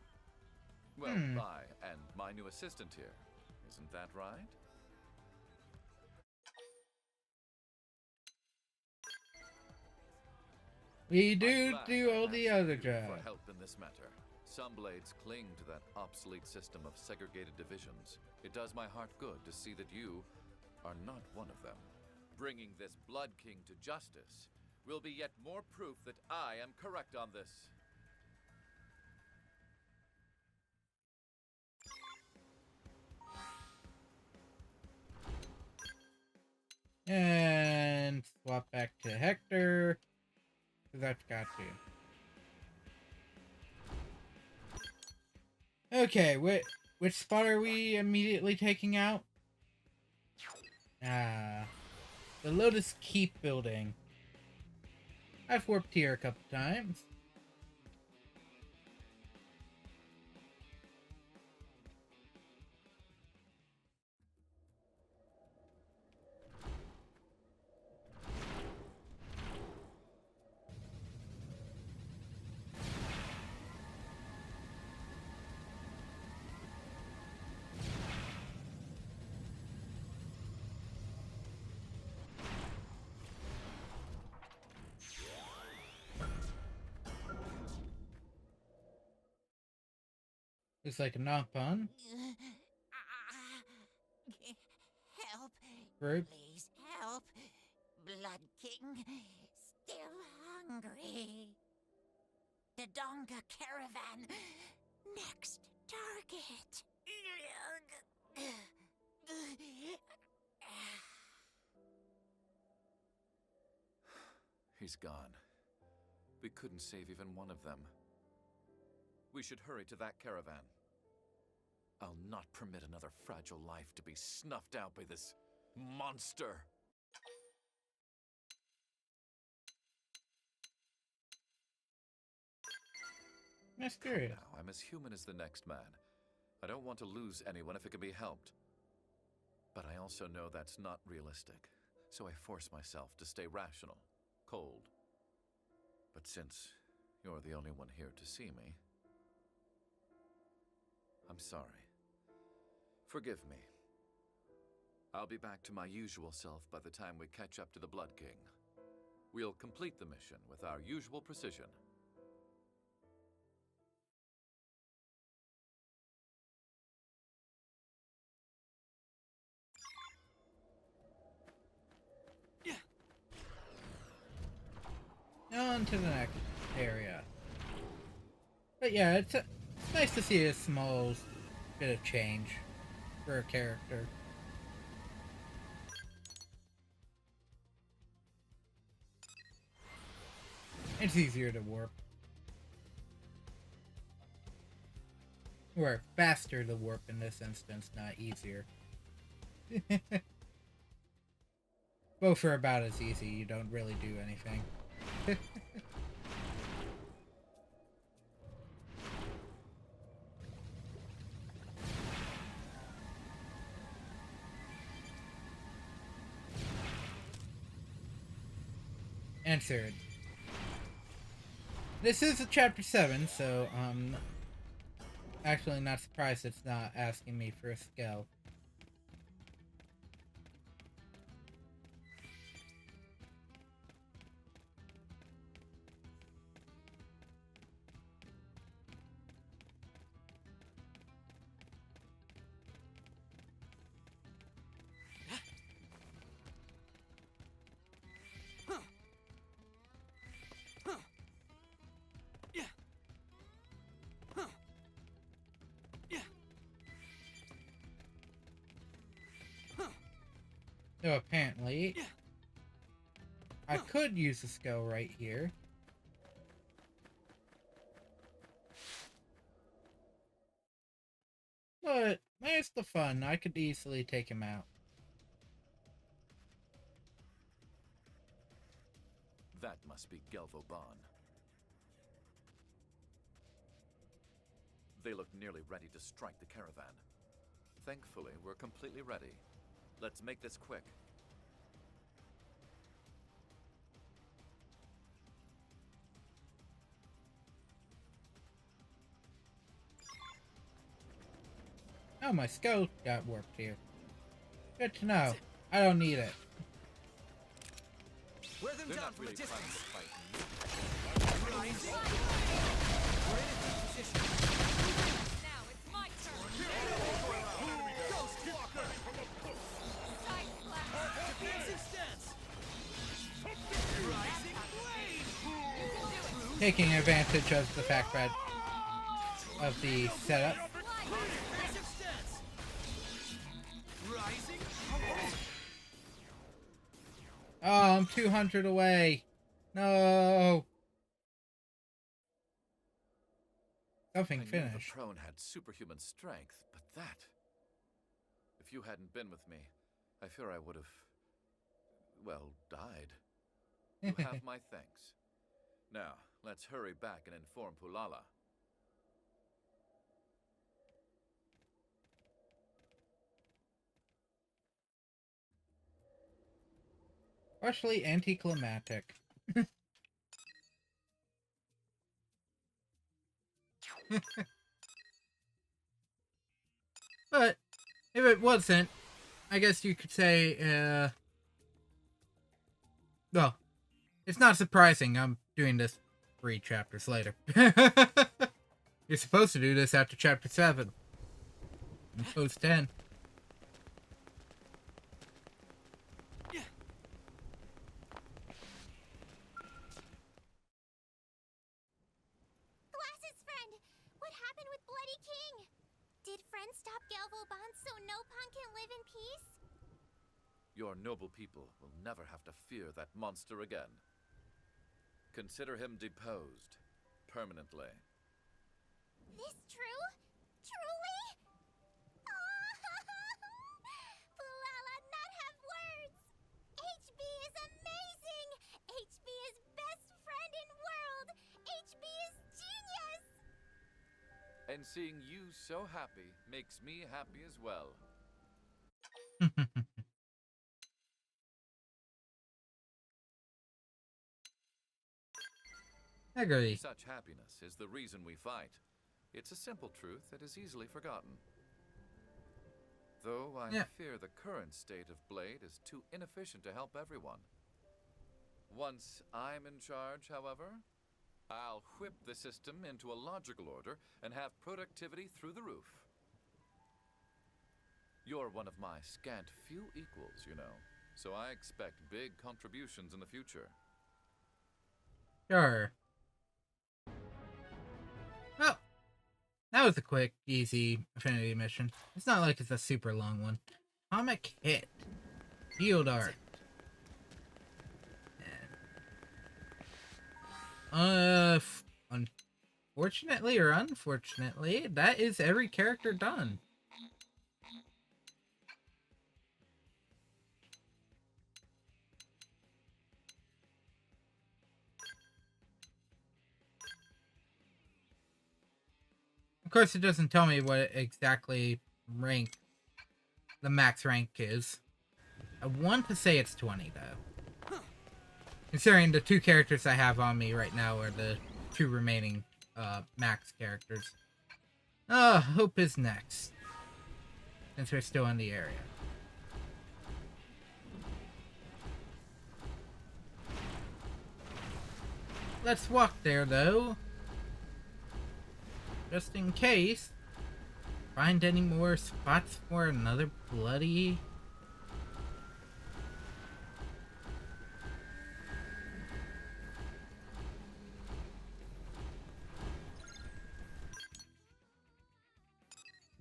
Well, I and my new assistant here. Isn't that right? We do all the other For jobs. help in this matter. Some blades cling to that obsolete system of segregated divisions. It does my heart good to see that you are not one of them. Bringing this Blood King to justice will be yet more proof that I am correct on this. And swap back to Hector. Because I've got to. Okay, which spot are we immediately taking out? The Lotus Keep building. I've warped here a couple times. Looks like a knock-on. Help. Group. Please help. Blood King. Still hungry. Dodonga caravan. Next target. He's gone. We couldn't save even one of them. We should hurry to that caravan. I'll not permit another fragile life to be snuffed out by this monster! Mysterious. Now, I'm as human as the next man. I don't want to lose anyone if it can be helped. But I also know that's not realistic, so I force myself to stay rational, cold. But since you're the only one here to see me, I'm sorry. Forgive me. I'll be back to my usual self by the time we catch up to the Blood King. We'll complete the mission with our usual precision. On to the next area. But yeah, it's nice to see a small bit of change for a character. It's easier to warp. Or faster to warp in this instance, not easier. Both are about as easy, you don't really do anything. Answered. This is a chapter 7, so actually not surprised it's not asking me for a skill. So apparently, I could use a skill right here. But where's the fun? I could easily take him out. That must be Gelvoban. They look nearly ready to strike the caravan. Thankfully, we're completely ready. Let's make this quick. Oh, my skill got warped here. Good to know. I don't need it. Wear them They're down not from a really distance. trying to fight me. Rising. We're in a good position. Now it's my turn. Ghost Walker. Side slap. Defensive stance. Rising blade. Taking advantage of the fact that of the setup. Defensive stance. Rising. Oh, I'm 200 away. No. Something I knew finished. the prone had superhuman strength, but that... If you hadn't been with me, I fear I would have... well, died. You have my thanks. Now, let's hurry back and inform Pulala. Partially anticlimactic. But if it wasn't, I guess you could say, well, it's not surprising I'm doing this 3 chapters later. You're supposed to do this after chapter 7. And post 10. Glasses friend, what happened with Bloody King? Did friend stop Gelvoban so Nopon can live in peace? Your noble people will never have to fear that monster again. Consider him deposed. Permanently. This true? Truly? Pulala not have And seeing you so happy makes me happy as well. Agree. Such happiness is the reason we fight. It's a simple truth that is easily forgotten. Though I fear the current state of Blade is too inefficient to help everyone. Once I'm in charge, however, I'll whip the system into a logical order and have productivity through the roof. You're one of my scant few equals, you know, so I expect big contributions in the future. Sure. Well, that was a quick, easy Affinity mission. It's not like it's a super long one. Comic hit. Field art. Unfortunately or unfortunately, that is every character done. Of course, it doesn't tell me what exactly rank the max rank is. I want to say it's 20, though. Considering the 2 characters I have on me right now are the 2 remaining max characters. Hope is next. Since we're still in the area. Let's walk there, though. Just in case. Find any more spots for another bloody...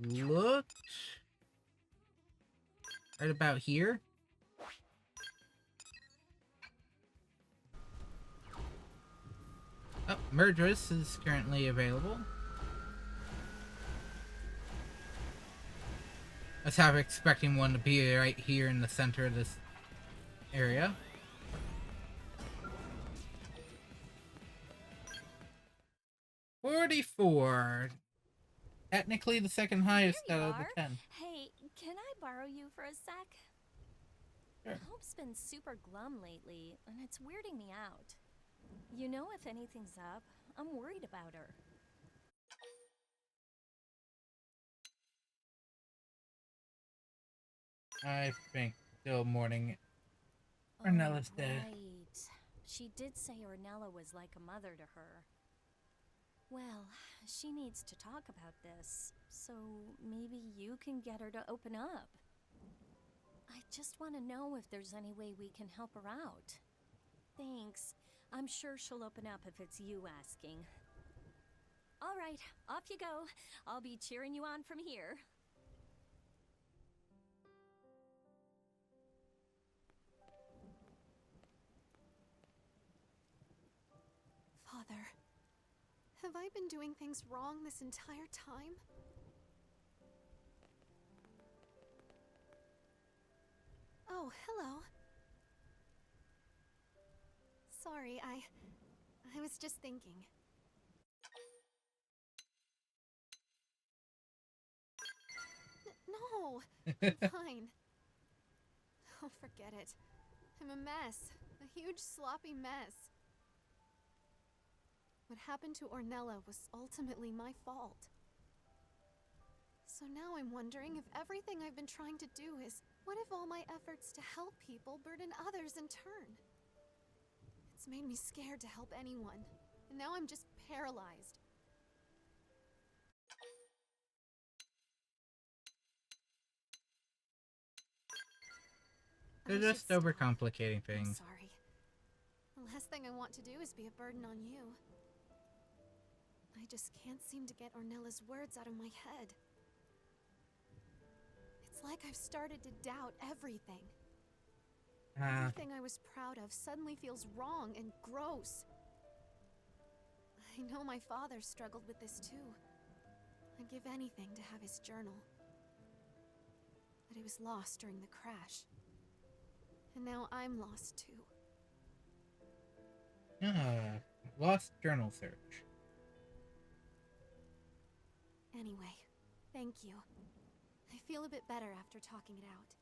Looked right about here. Oh, Murdress is currently available. I was half expecting one to be right here in the center of this area. $44. Technically the second highest out of the 10. Hey, can I borrow you for a sec? Sure. Hope's been super glum lately, and it's weirding me out. You know, if anything's up, I'm worried about her. I think still mourning Ornella's dead. Right. She did say Ornella was like a mother to her. Well, she needs to talk about this, so maybe you can get her to open up. I just want to know if there's any way we can help her out. Thanks. I'm sure she'll open up if it's you asking. All right, off you go. I'll be cheering you on from here. Father, have I been doing things wrong this entire time? Oh, hello. Sorry, I was just thinking. No, I'm fine. Oh, forget it. I'm a mess. A huge sloppy mess. What happened to Ornella was ultimately my fault. So now I'm wondering if everything I've been trying to do is... What if all my efforts to help people burden others in turn? It's made me scared to help anyone, and now I'm just paralyzed. They're just overcomplicating things. I'm sorry. The last thing I want to do is be a burden on you. I just can't seem to get Ornella's words out of my head. It's like I've started to doubt everything. Everything I was proud of suddenly feels wrong and gross. I know my father struggled with this too. I'd give anything to have his journal. But it was lost during the crash. And now I'm lost too. Lost journal search. Anyway, thank you. I feel a bit better after talking it out.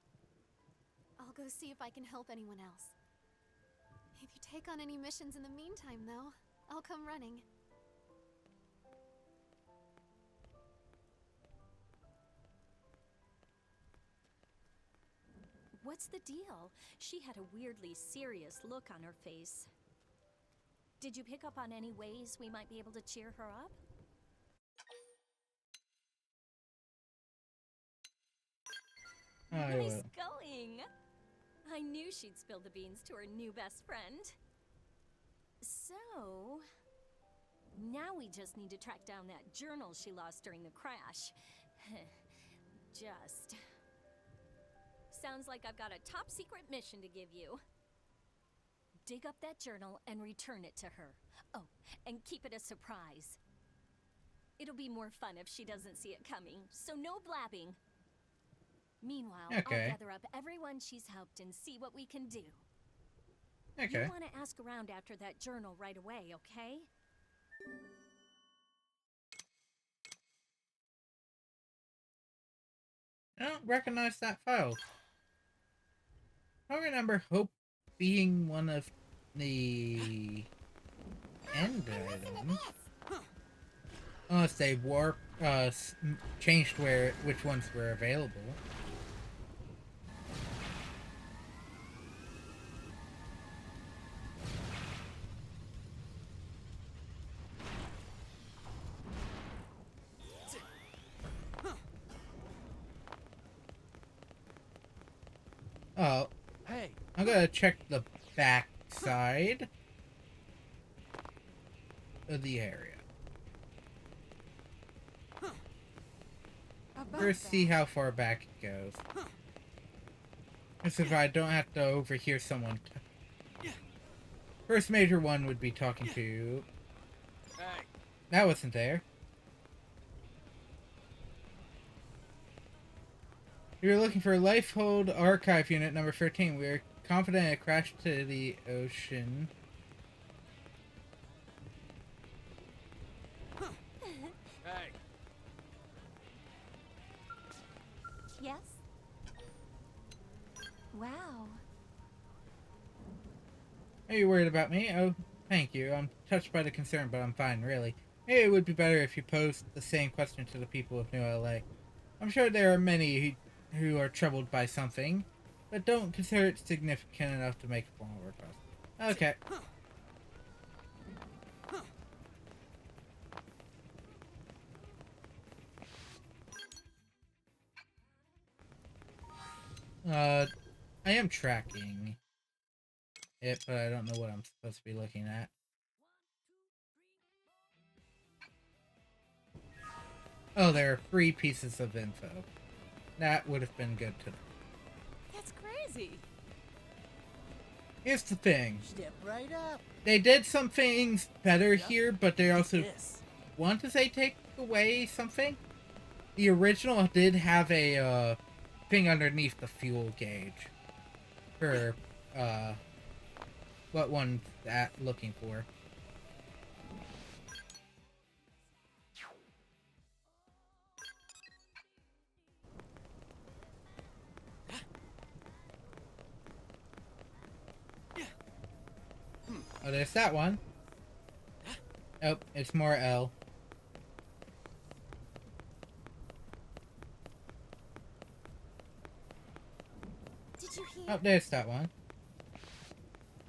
I'll go see if I can help anyone else. If you take on any missions in the meantime, though, I'll come running. What's the deal? She had a weirdly serious look on her face. Did you pick up on any ways we might be able to cheer her up? Nice going! I knew she'd spill the beans to her new best friend. So... now we just need to track down that journal she lost during the crash. Just... sounds like I've got a top secret mission to give you. Dig up that journal and return it to her. Oh, and keep it a surprise. It'll be more fun if she doesn't see it coming, so no blabbing. Meanwhile, I'll gather up everyone she's helped and see what we can do. You want to ask around after that journal right away, okay? I don't recognize that file. I remember Hope being one of the end items. Unless they changed which ones were available. Oh, hey! I'm gonna check the back side of the area. First, see how far back it goes. As if I don't have to overhear someone. First major one would be talking to. That wasn't there. You're looking for Lifehold Archive Unit number 13. We are confident it crashed to the ocean. Hey. Yes? Wow. Are you worried about me? Oh, thank you. I'm touched by the concern, but I'm fine, really. Maybe it would be better if you posed the same question to the people of New LA. I'm sure there are many who are troubled by something, but don't consider it significant enough to make a formal request. Okay. I am tracking it, but I don't know what I'm supposed to be looking at. Oh, there are 3 pieces of info. That would have been good to know. That's crazy. Here's the thing. Step right up. They did some things better here, but they also want to say take away something. The original did have a thing underneath the fuel gauge for what one's looking for. Oh, there's that one. Oh, it's more L. Did you hear? Oh, there's that one.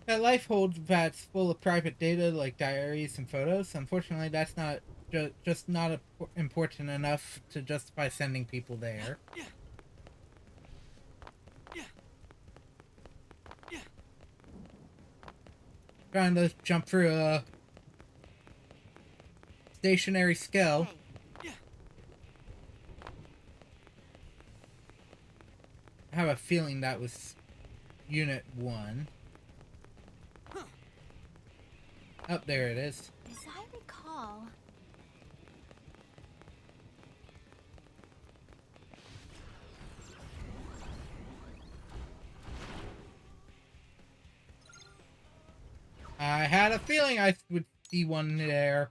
That Lifehold vat's full of private data like diaries and photos. Unfortunately, that's not just not important enough to justify sending people there. Trying to jump through a stationary scale. I have a feeling that was Unit 1. Oh, there it is. As I recall... I had a feeling I would see one there.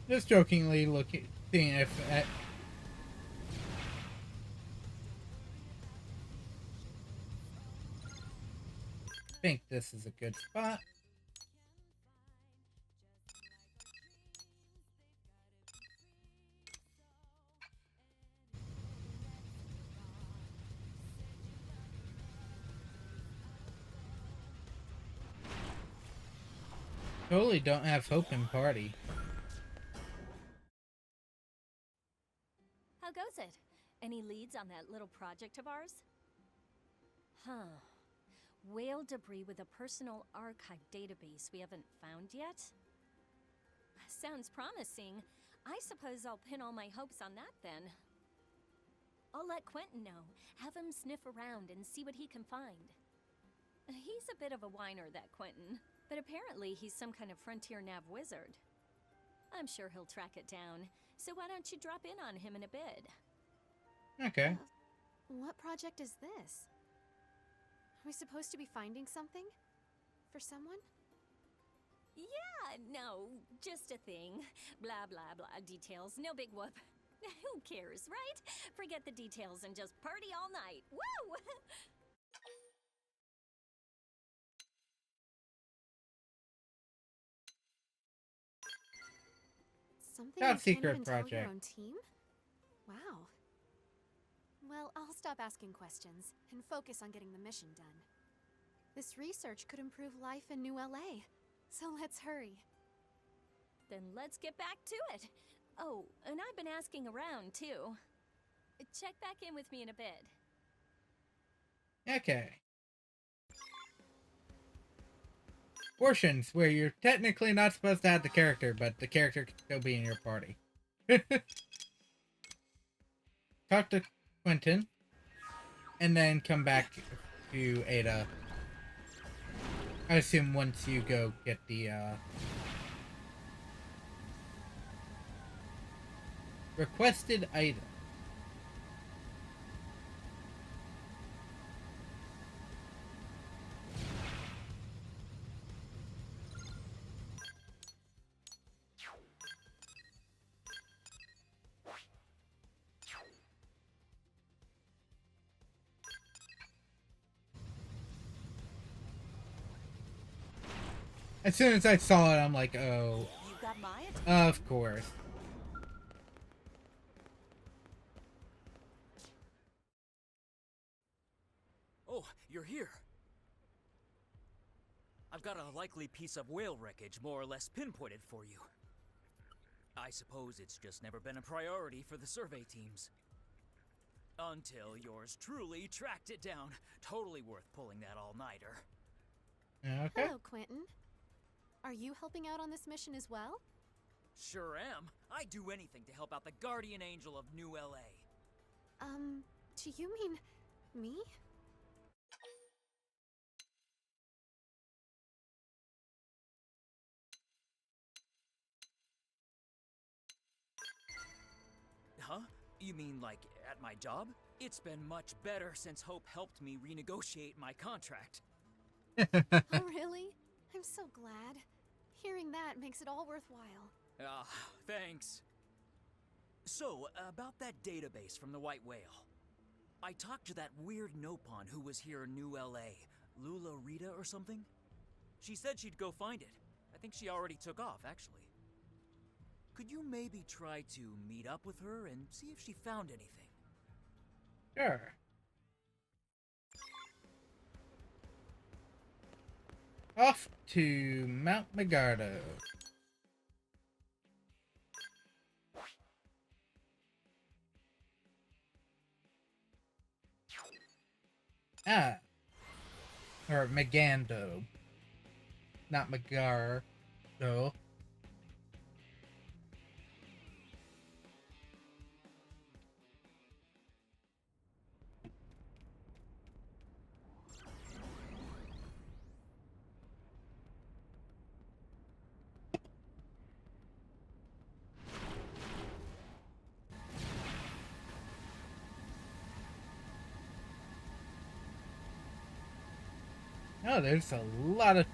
Just jokingly looking, seeing if I think this is a good spot. Totally don't have hope in party. How goes it? Any leads on that little project of ours? Huh. Whale debris with a personal archive database we haven't found yet? Sounds promising. I suppose I'll pin all my hopes on that then. I'll let Quentin know. Have him sniff around and see what he can find. He's a bit of a whiner, that Quentin, but apparently he's some kind of frontier nav wizard. I'm sure he'll track it down, so why don't you drop in on him in a bit? Okay. What project is this? Are we supposed to be finding something? For someone? Yeah, no, just a thing. Blah, blah, blah. Details, no big whoop. Who cares, right? Forget the details and just party all night. Woo! Something Top you secret can't even tell your project. own team? Wow. Well, I'll stop asking questions and focus on getting the mission done. This research could improve life in New LA, so let's hurry. Then let's get back to it. Oh, and I've been asking around, too. Check back in with me in a bit. Okay. Portions where you're technically not supposed to have the character, but the character can still be in your party. Talk to Quentin, and then come back to Ada. I assume once you go get the requested item. As soon as I saw it, I'm like, oh, You got my attention. of course. Oh, you're here. I've got a likely piece of whale wreckage more or less pinpointed for you. I suppose it's just never been a priority for the survey teams. Until yours truly tracked it down. Totally worth pulling that all-nighter. Okay. Hello, Quentin. Are you helping out on this mission as well? Sure am. I'd do anything to help out the guardian angel of New LA. Do you mean me? Huh? You mean like at my job? It's been much better since Hope helped me renegotiate my contract. Oh, really? I'm so glad. Hearing that makes it all worthwhile. Ah, thanks. So, about that database from the White Whale. I talked to that weird Nopon who was here in New LA. Lula Rita or something? She said she'd go find it. I think she already took off, actually. Could you maybe try to meet up with her and see if she found anything? Sure. Off to Mount Magardo. Ah. Or Magando. Not Magar. No. Oh, there's a lot of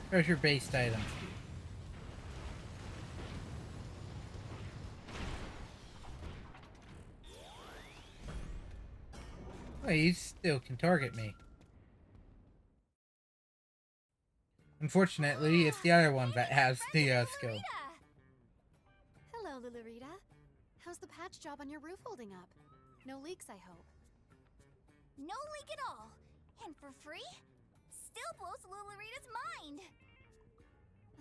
treasure-based items here. Well, he still can target me. Unfortunately, it's the other one that has the skill. Hello, Lulurita. How's the patch job on your roof holding up? No leaks, I hope. No leak at all. And for free? Still blows Lulurita's mind.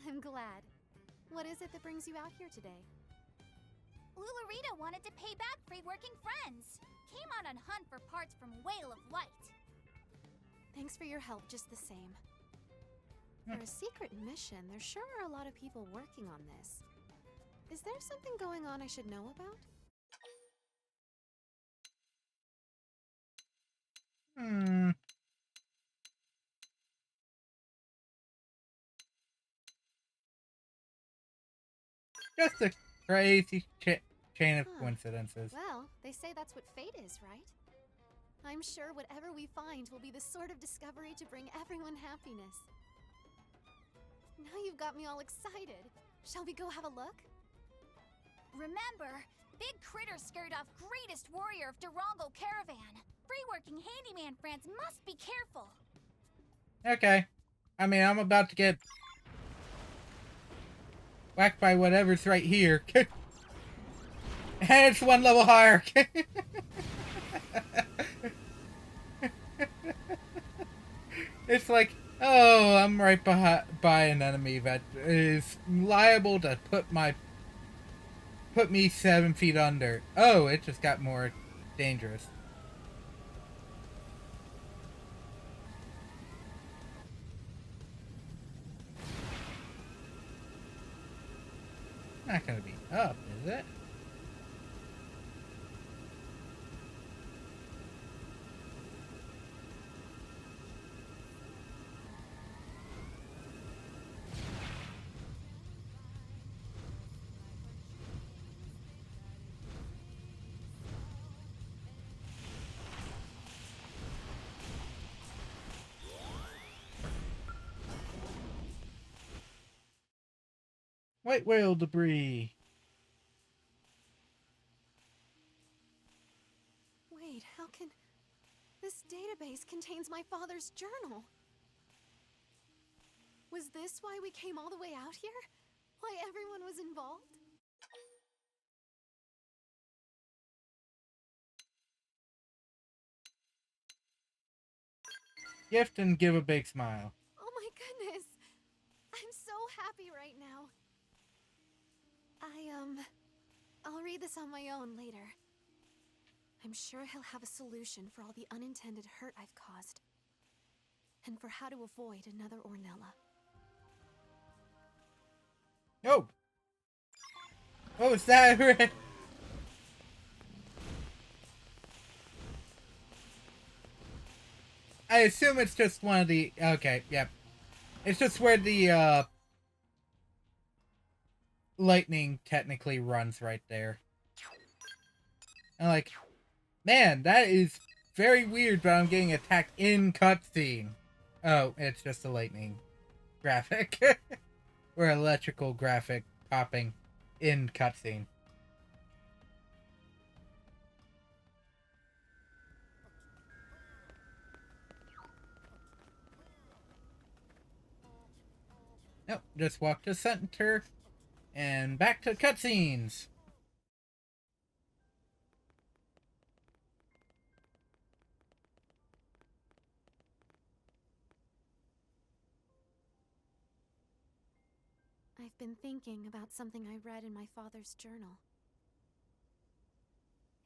I'm glad. What is it that brings you out here today? Lulurita wanted to pay back free working friends. Came out on hunt for parts from Whale of Light. Thanks for your help just the same. For a secret mission, there sure are a lot of people working on this. Is there something going on I should know about? Just a crazy chain of coincidences. Well, they say that's what fate is, right? I'm sure whatever we find will be the sort of discovery to bring everyone happiness. Now you've got me all excited. Shall we go have a look? Remember, Big Critter scared off greatest warrior of Durango Caravan. Free working handyman friends must be careful. Okay. I mean, I'm about to get whacked by whatever's right here. And it's one level higher. It's like, oh, I'm right by an enemy that is liable to put me 7 feet under. Oh, it just got more dangerous. Not gonna be up, is it? White whale debris. Wait, how can... This database contains my father's journal. Was this why we came all the way out here? Why everyone was involved? Gift and give a big smile. Oh my goodness! I'm so happy right now. I'll read this on my own later. I'm sure he'll have a solution for all the unintended hurt I've caused. And for how to avoid another Ornella. Oh! Oh, is that right? I assume it's just one of the... Okay, yep. It's just where the, lightning technically runs right there. I'm like, man, that is very weird, but I'm getting attacked in cutscene. Oh, it's just a lightning graphic. Or electrical graphic popping in cutscene. Nope, just walk to center and back to cutscenes. I've been thinking about something I read in my father's journal.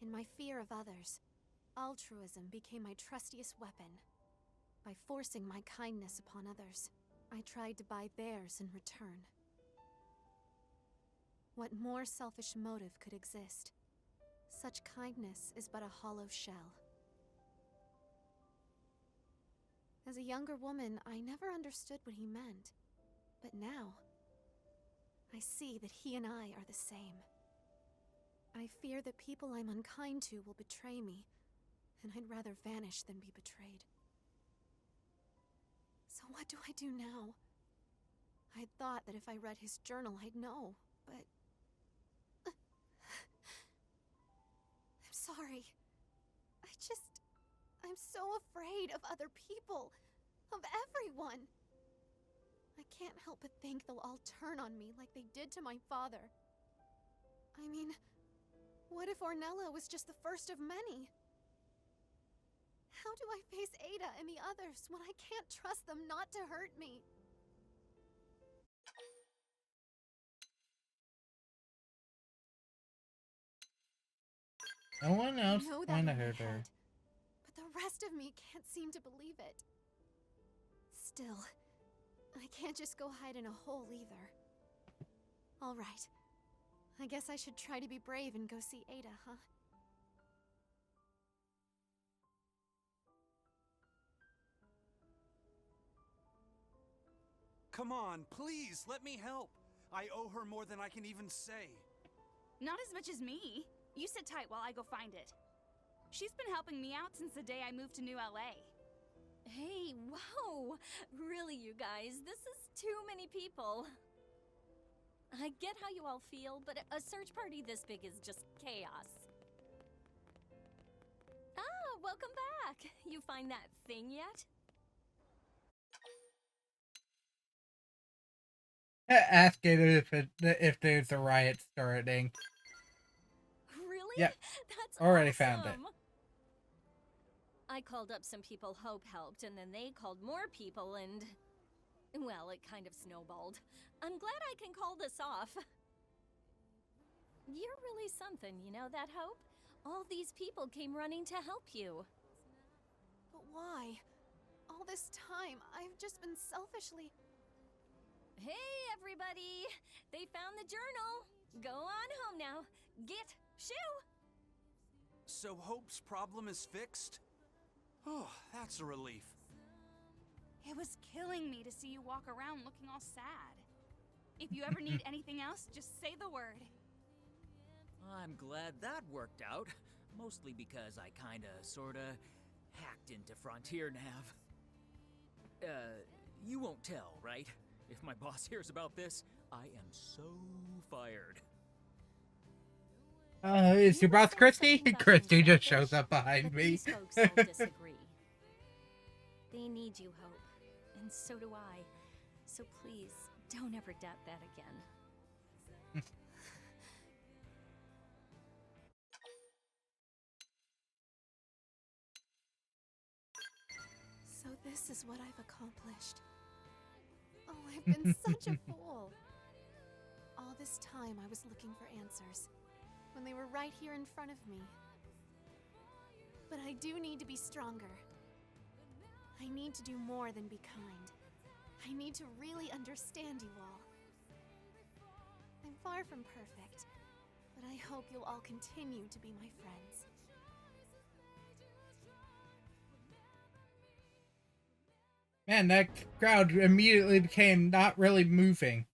In my fear of others, altruism became my trustiest weapon. By forcing my kindness upon others, I tried to buy theirs in return. What more selfish motive could exist? Such kindness is but a hollow shell. As a younger woman, I never understood what he meant. But now, I see that he and I are the same. I fear that people I'm unkind to will betray me, and I'd rather vanish than be betrayed. So what do I do now? I'd thought that if I read his journal, I'd know, but... I'm sorry. I'm so afraid of other people, of everyone. I can't help but think they'll all turn on me like they did to my father. I mean, what if Ornella was just the first of many? How do I face Ada and the others when I can't trust them not to hurt me? No one else I know that wanted to in my hurt her. head, but the rest of me can't seem to believe it. Still, I can't just go hide in a hole either. All right. I guess I should try to be brave and go see Ada, huh? Come on, please, let me help. I owe her more than I can even say. Not as much as me. You sit tight while I go find it. She's been helping me out since the day I moved to New LA. Hey, whoa! Really, you guys, this is too many people. I get how you all feel, but a search party this big is just chaos. Ah, welcome back! You find that thing yet? Ask it if there's a riot starting. Really? Yep. That's already awesome. found it. I called up some people Hope helped, and then they called more people, and... well, it kind of snowballed. I'm glad I can call this off. You're really something, you know that, Hope? All these people came running to help you. But why? All this time, I've just been selfishly... Hey, everybody! They found the journal! Go on home now. Get, shoo! So Hope's problem is fixed? Oh, that's a relief. It was killing me to see you walk around looking all sad. If you ever need anything else, just say the word. I'm glad that worked out. Mostly because I kinda, sorta, hacked into Frontier Nav. You won't tell, right? If my boss hears about this, I am so fired. Is your boss Christy? Christy just shows up behind me. These folks all disagree. They need you, Hope. And so do I. So please, don't ever doubt that again. So this is what I've accomplished. Oh, I've been such a fool. All this time I was looking for answers, when they were right here in front of me. But I do need to be stronger. I need to do more than be kind. I need to really understand you all. I'm far from perfect, but I hope you'll all continue to be my friends. Man, that crowd immediately became not really moving.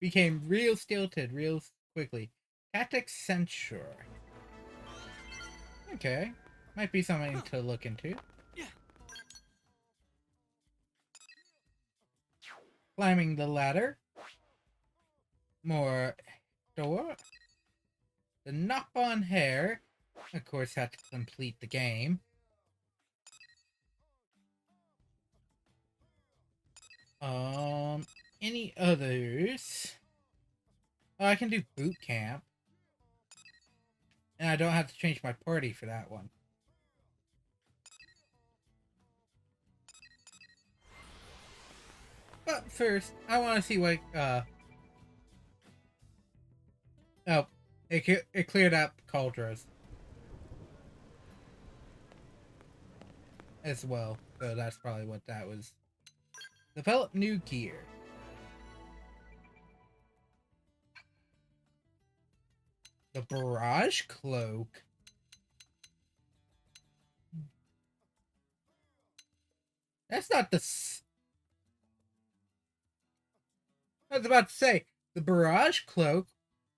Became real stilted real quickly. Tactic Censure. Okay. Might be something to look into. Climbing the ladder. More door. The Knock on Hair. Of course, have to complete the game. Any others? Oh, I can do boot camp. And I don't have to change my party for that one. But first, I want to see what, oh, it cleared up Cauldras. As well. So that's probably what that was. Develop new gear. The Barrage Cloak. That's not the... I was about to say, the Barrage Cloak...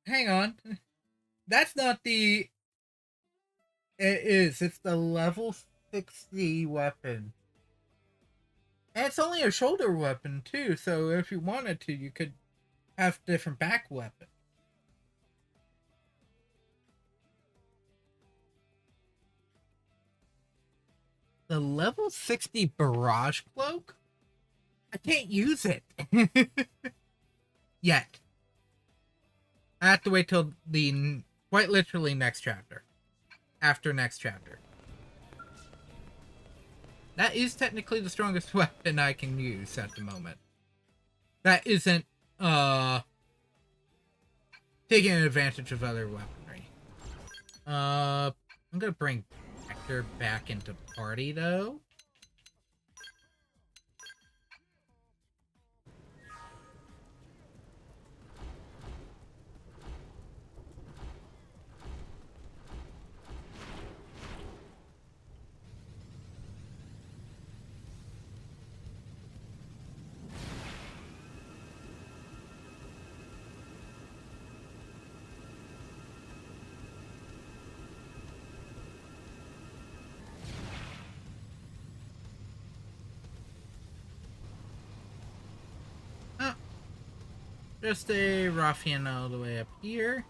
Hang on. That's not the... It is. It's the level 60 weapon. And it's only a shoulder weapon, too, so if you wanted to, you could have different back weapon. the level 60 barrage cloak, I can't use it. Yet. I have to wait till the, quite literally, next chapter. After next chapter. That is technically the strongest weapon I can use at the moment. That isn't, taking advantage of other weaponry. I'm gonna bring Hector back into party, though. Just a ruffian all the way up here.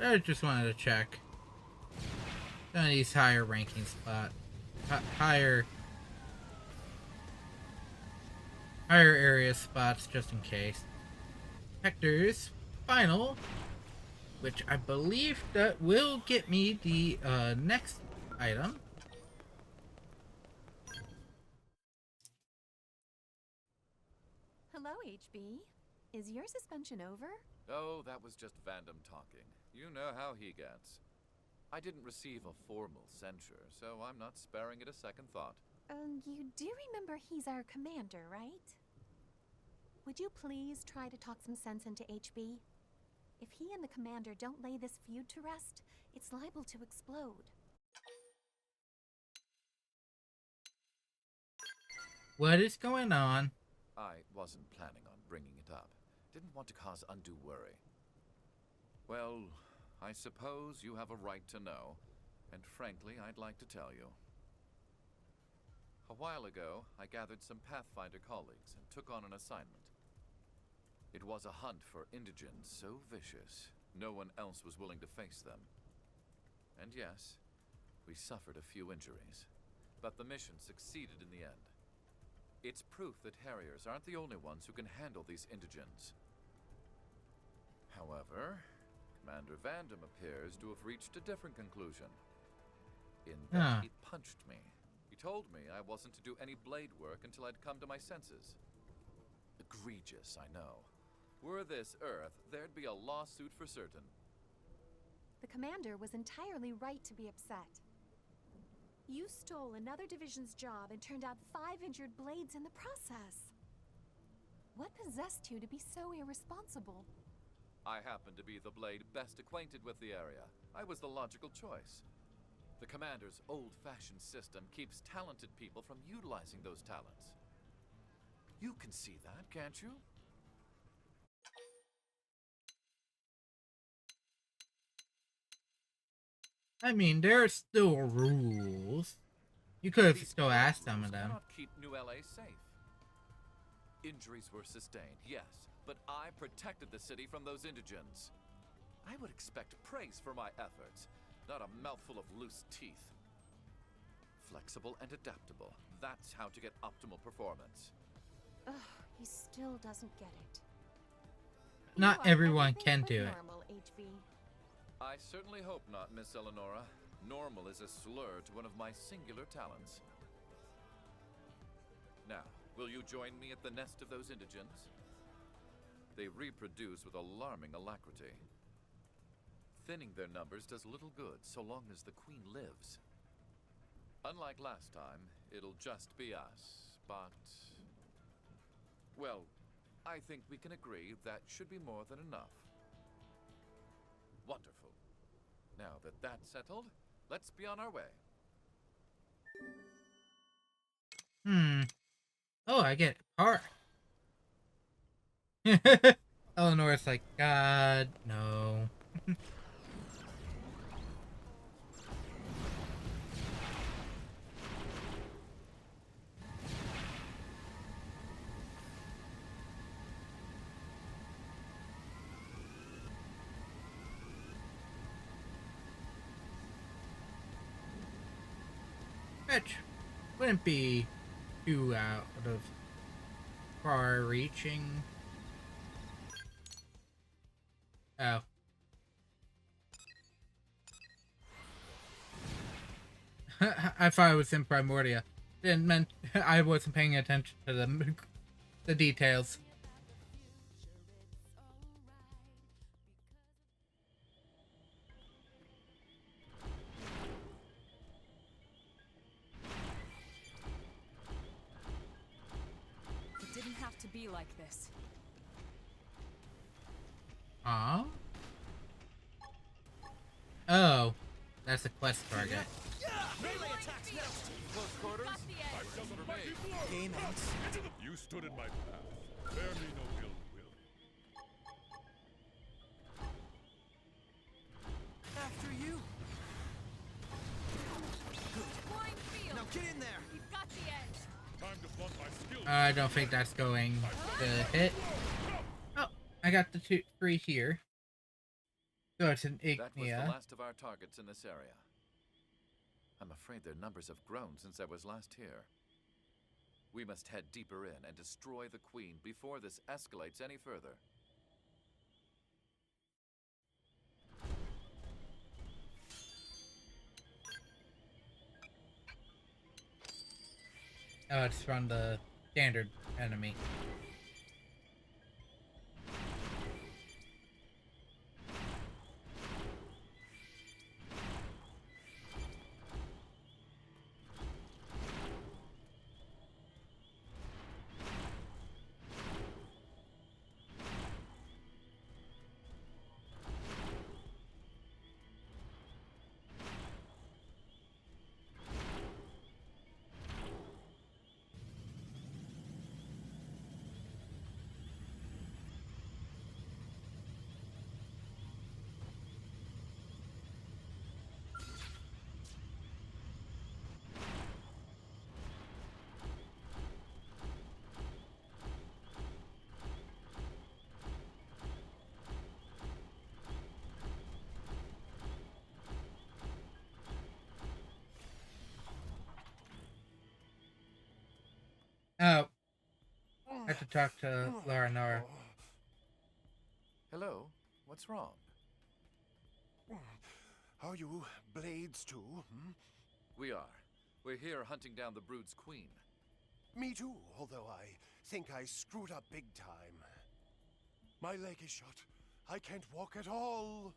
I just wanted to check. Some of these higher ranking spots. Higher area spots just in case. Hector's final, which I believe that will get me the next item. Hello, HB. Is your suspension over? Oh, that was just Vandam talking. You know how he gets. I didn't receive a formal censure, so I'm not sparing it a second thought. You do remember he's our commander, right? Would you please try to talk some sense into HB? If he and the commander don't lay this feud to rest, it's liable to explode. What is going on? I wasn't planning on bringing it up. Didn't want to cause undue worry. Well, I suppose you have a right to know, and frankly, I'd like to tell you. A while ago, I gathered some Pathfinder colleagues and took on an assignment. It was a hunt for indigents so vicious, no one else was willing to face them. And yes, we suffered a few injuries, but the mission succeeded in the end. It's proof that Harriers aren't the only ones who can handle these indigents. However, Commander Vandam appears to have reached a different conclusion. In that he punched me. He told me I wasn't to do any blade work until I'd come to my senses. Egregious, I know. Were this Earth, there'd be a lawsuit for certain. The commander was entirely right to be upset. You stole another division's job and turned out 5 injured blades in the process. What possessed you to be so irresponsible? I happen to be the blade best acquainted with the area. I was the logical choice. The commander's old-fashioned system keeps talented people from utilizing those talents. You can see that, can't you? I mean, there are still rules. You could have still asked some of them. Cannot keep New LA safe. Injuries were sustained, yes, but I protected the city from those indigents. I would expect praise for my efforts, not a mouthful of loose teeth. Flexible and adaptable. That's how to get optimal performance. Ugh, he still doesn't get it. Not everyone can do it. Normal, HB. I certainly hope not, Miss Eleonora. Normal is a slur to one of my singular talents. Now, will you join me at the nest of those indigents? They reproduce with alarming alacrity. Thinning their numbers does little good so long as the queen lives. Unlike last time, it'll just be us, but... well, I think we can agree that should be more than enough. Wonderful. Now that that's settled, let's be on our way. Oh, I get part. Eleanor's like, God, no. which wouldn't be too out of far-reaching. Oh. I thought it was in Primordia. Didn't meant I wasn't paying attention to the details. It didn't have to be like this. Aw. Oh, that's a quest target. Melee attacks next. Close quarters. Game ends. You stood in my path. Bear me no ill will. After you. Good. Now get in there. We've got the edge. Time to flaunt my skills. I don't think that's going to hit. Oh, I got the 3 here. So it's an Ignia. That was the last of our targets in this area. I'm afraid their numbers have grown since I was last here. We must head deeper in and destroy the Queen before this escalates any further. Oh, it's from the standard enemy. Oh, I have to talk to Lara Nara. Hello? What's wrong? Are you Blades too? We are. We're here hunting down the Brood's queen. Me too, although I think I screwed up big time. My leg is shot. I can't walk at all.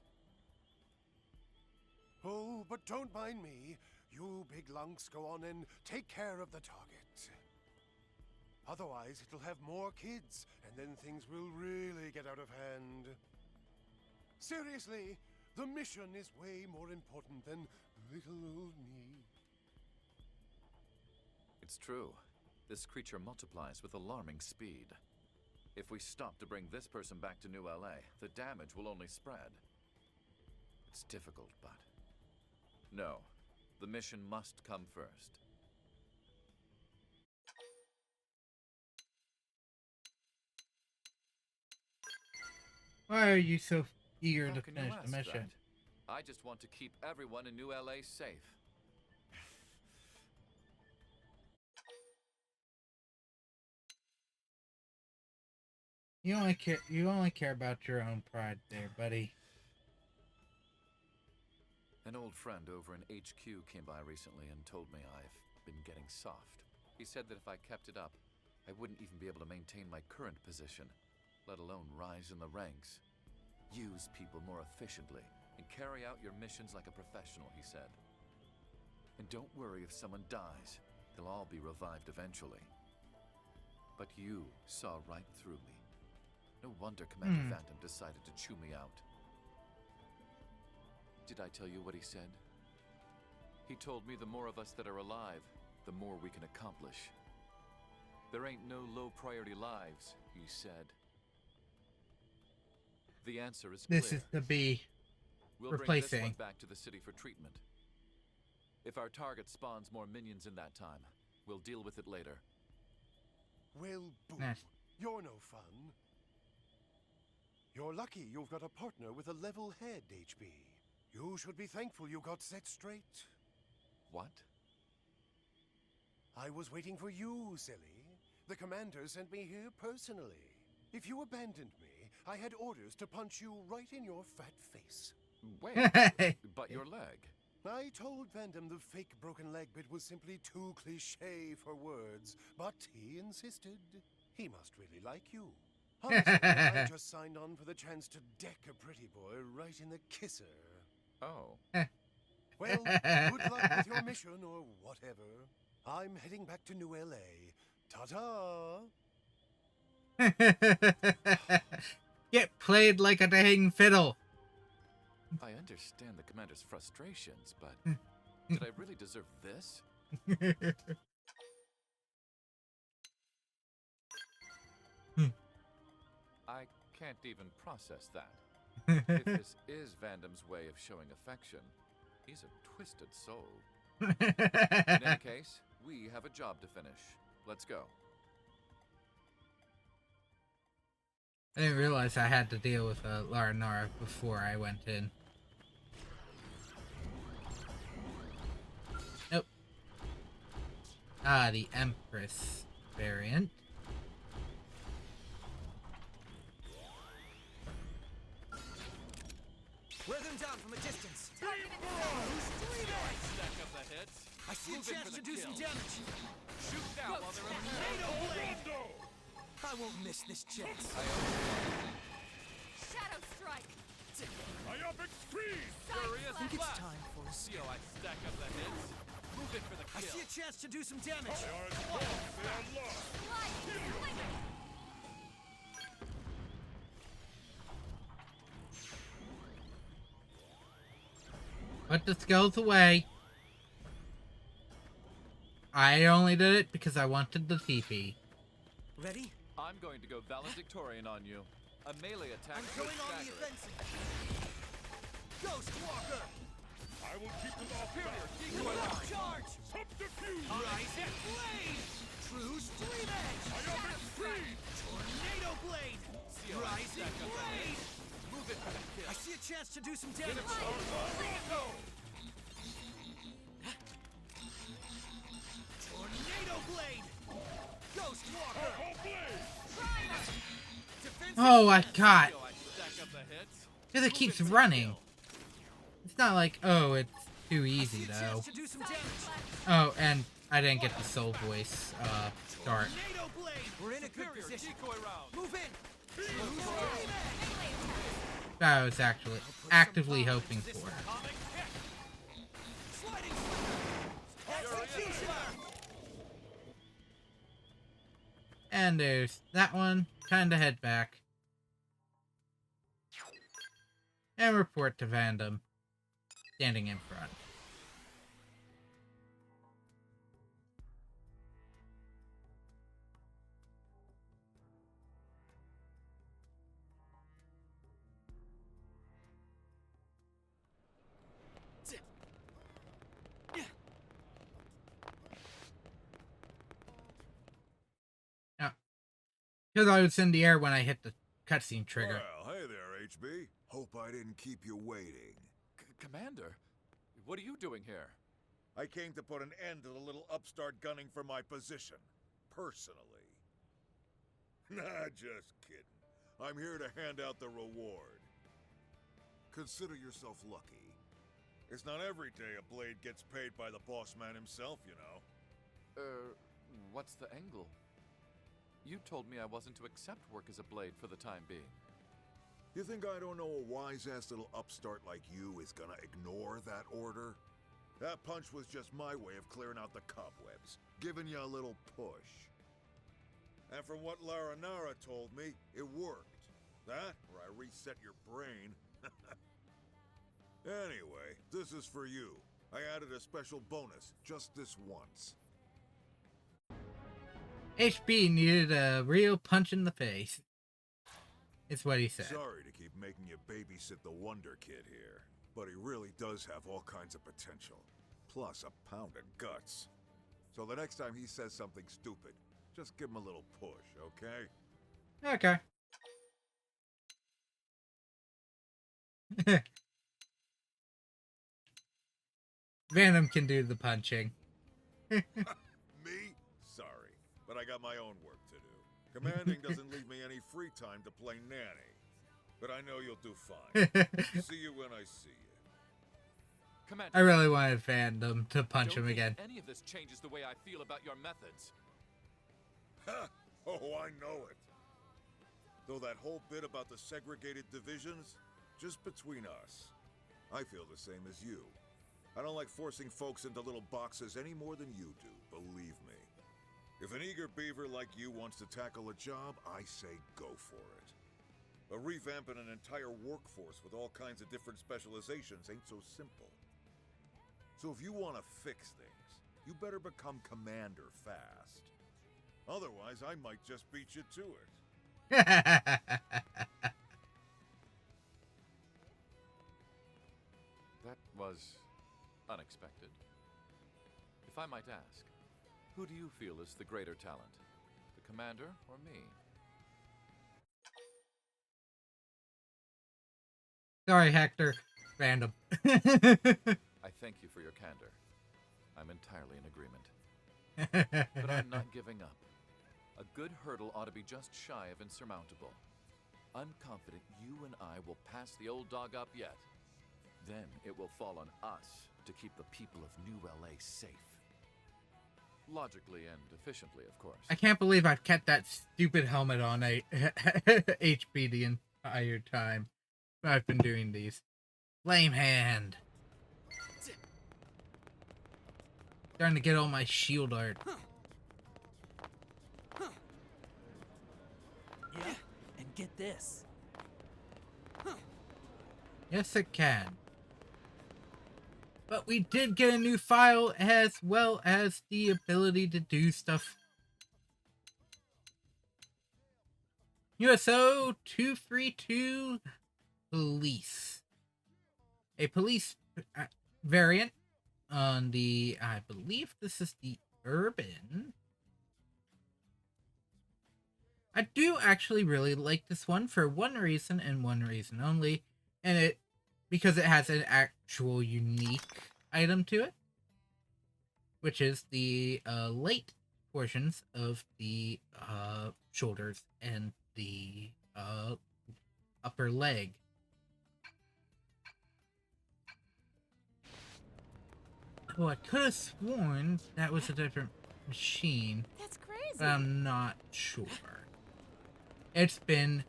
Oh, but don't mind me. You big lunks go on and take care of the target. Otherwise, it'll have more kids, and then things will really get out of hand. Seriously, the mission is way more important than little old me. It's true. This creature multiplies with alarming speed. If we stop to bring this person back to New LA, the damage will only spread. It's difficult, but... No. The mission must come first. Why are you so eager How to can you finish the ask mission? that? I just want to keep everyone in New LA safe. You only care about your own pride there, buddy. An old friend over in HQ came by recently and told me I've been getting soft. He said that if I kept it up, I wouldn't even be able to maintain my current position, let alone rise in the ranks. Use people more efficiently and carry out your missions like a professional, he said. And don't worry if someone dies. They'll all be revived eventually. But you saw right through me. No wonder Commander Phantom decided to chew me out. Did I tell you what he said? He told me the more of us that are alive, the more we can accomplish. There ain't no low-priority lives, he said. The answer is clear. This is to be We'll replacing. bring this one back to the city for treatment. If our target spawns more minions in that time, we'll deal with it later. Well, boo. Nice. You're no fun. You're lucky you've got a partner with a level head, HB. You should be thankful you got set straight. What? I was waiting for you, silly. The commander sent me here personally. If you abandoned me, I had orders to punch you right in your fat face. Wait, but your leg. I told Vandam the fake broken leg bit was simply too cliché for words, but he insisted. He must really like you. Honestly, I just signed on for the chance to deck a pretty boy right in the kisser. Oh. Well, good luck with your mission or whatever. I'm heading back to New LA. Ta-ta! Get played like a dang fiddle. I understand the commander's frustrations, but did I really deserve this? I can't even process that. If this is Vandam's way of showing affection, he's a twisted soul. In any case, we have a job to finish. Let's go. I didn't realize I had to deal with Lara Nara before I went in. Nope. Ah, the Empress variant. Wear them down from a distance. I see a chance to do some damage. Shoot down while they're in Tornado blade! I won't miss this chance. Shadow strike. Myopic freeze! I think it's time for a See how I stack up the hits? Move it for the I kill. see a chance to do some damage. They are as strong as they are lost. Put the skulls away. I only did it because I wanted the TP. Ready? I'm going to go valedictorian on you. A melee attack. I'm going on the offensive. Ghost Walker! I will keep them off Here, balance. charge! Subterfuge! Rising blade! True stream edge! Myopic freeze! Tornado blade! Rising blade! Move it for the kill. I see a chance to do some damage. Tornado blade! Ghost Walker! Oh my god. See how I stack up the hits? Because it keeps running. It's not like, oh, it's too easy though. Oh, and I didn't get the soul voice start. Tornado blade! We're in a good position. Decoy round. Move in! That I was actually actively hoping for. And there's that one. Time to head back. And report to Vandam. Standing in front. Because I was in the air when I hit the cutscene trigger. Well, hey there, HB. Hope I didn't keep you waiting. Commander, what are you doing here? I came to put an end to the little upstart gunning for my position. Personally. Nah, just kidding. I'm here to hand out the reward. Consider yourself lucky. It's not every day a blade gets paid by the boss man himself, you know. What's the angle? You told me I wasn't to accept work as a blade for the time being. You think I don't know a wise-ass little upstart like you is gonna ignore that order? That punch was just my way of clearing out the cobwebs, giving you a little push. And from what Lara Nara told me, it worked. That, or I reset your brain. Anyway, this is for you. I added a special bonus, just this once. HB needed a real punch in the face. It's what he said. Sorry to keep making you babysit the Wonder Kid here, but he really does have all kinds of potential. Plus a pound of guts. So the next time he says something stupid, just give him a little push, okay? Okay. Venom can do the punching. Me? but I got my own work to do. Commanding doesn't leave me any free time to play nanny. But I know you'll do fine. See you when I see you. Commander, I really wanted Fandom to punch him again. Any of this changes the way I feel about your methods. Ha! Oh, I know it. Though that whole bit about the segregated divisions, just between us, I feel the same as you. I don't like forcing folks into little boxes any more than you do, believe me. If an eager beaver like you wants to tackle a job, I say go for it. But revamping an entire workforce with all kinds of different specializations ain't so simple. So if you want to fix things, you better become commander fast. Otherwise, I might just beat you to it. That was unexpected. If I might ask, who do you feel is the greater talent? The commander or me? Sorry, Hector. Random. I thank you for your candor. I'm entirely in agreement. But I'm not giving up. A good hurdle ought to be just shy of insurmountable. I'm confident you and I will pass the old dog up yet. Then it will fall on us to keep the people of New LA safe. Logically and efficiently, of course. I can't believe I've kept that stupid helmet on a HP the entire time I've been doing these. Flame hand. Starting to get all my shield art. Yeah, and get this. Yes, it can. But we did get a new file as well as the ability to do stuff. USO 232 Police. A police variant on the, I believe this is the urban. I do actually really like this one for one reason and one reason only, and because it has an actual unique item to it, which is the late portions of the shoulders and the upper leg. Oh, I could have sworn that was a different machine. That's crazy. But I'm not sure. It's been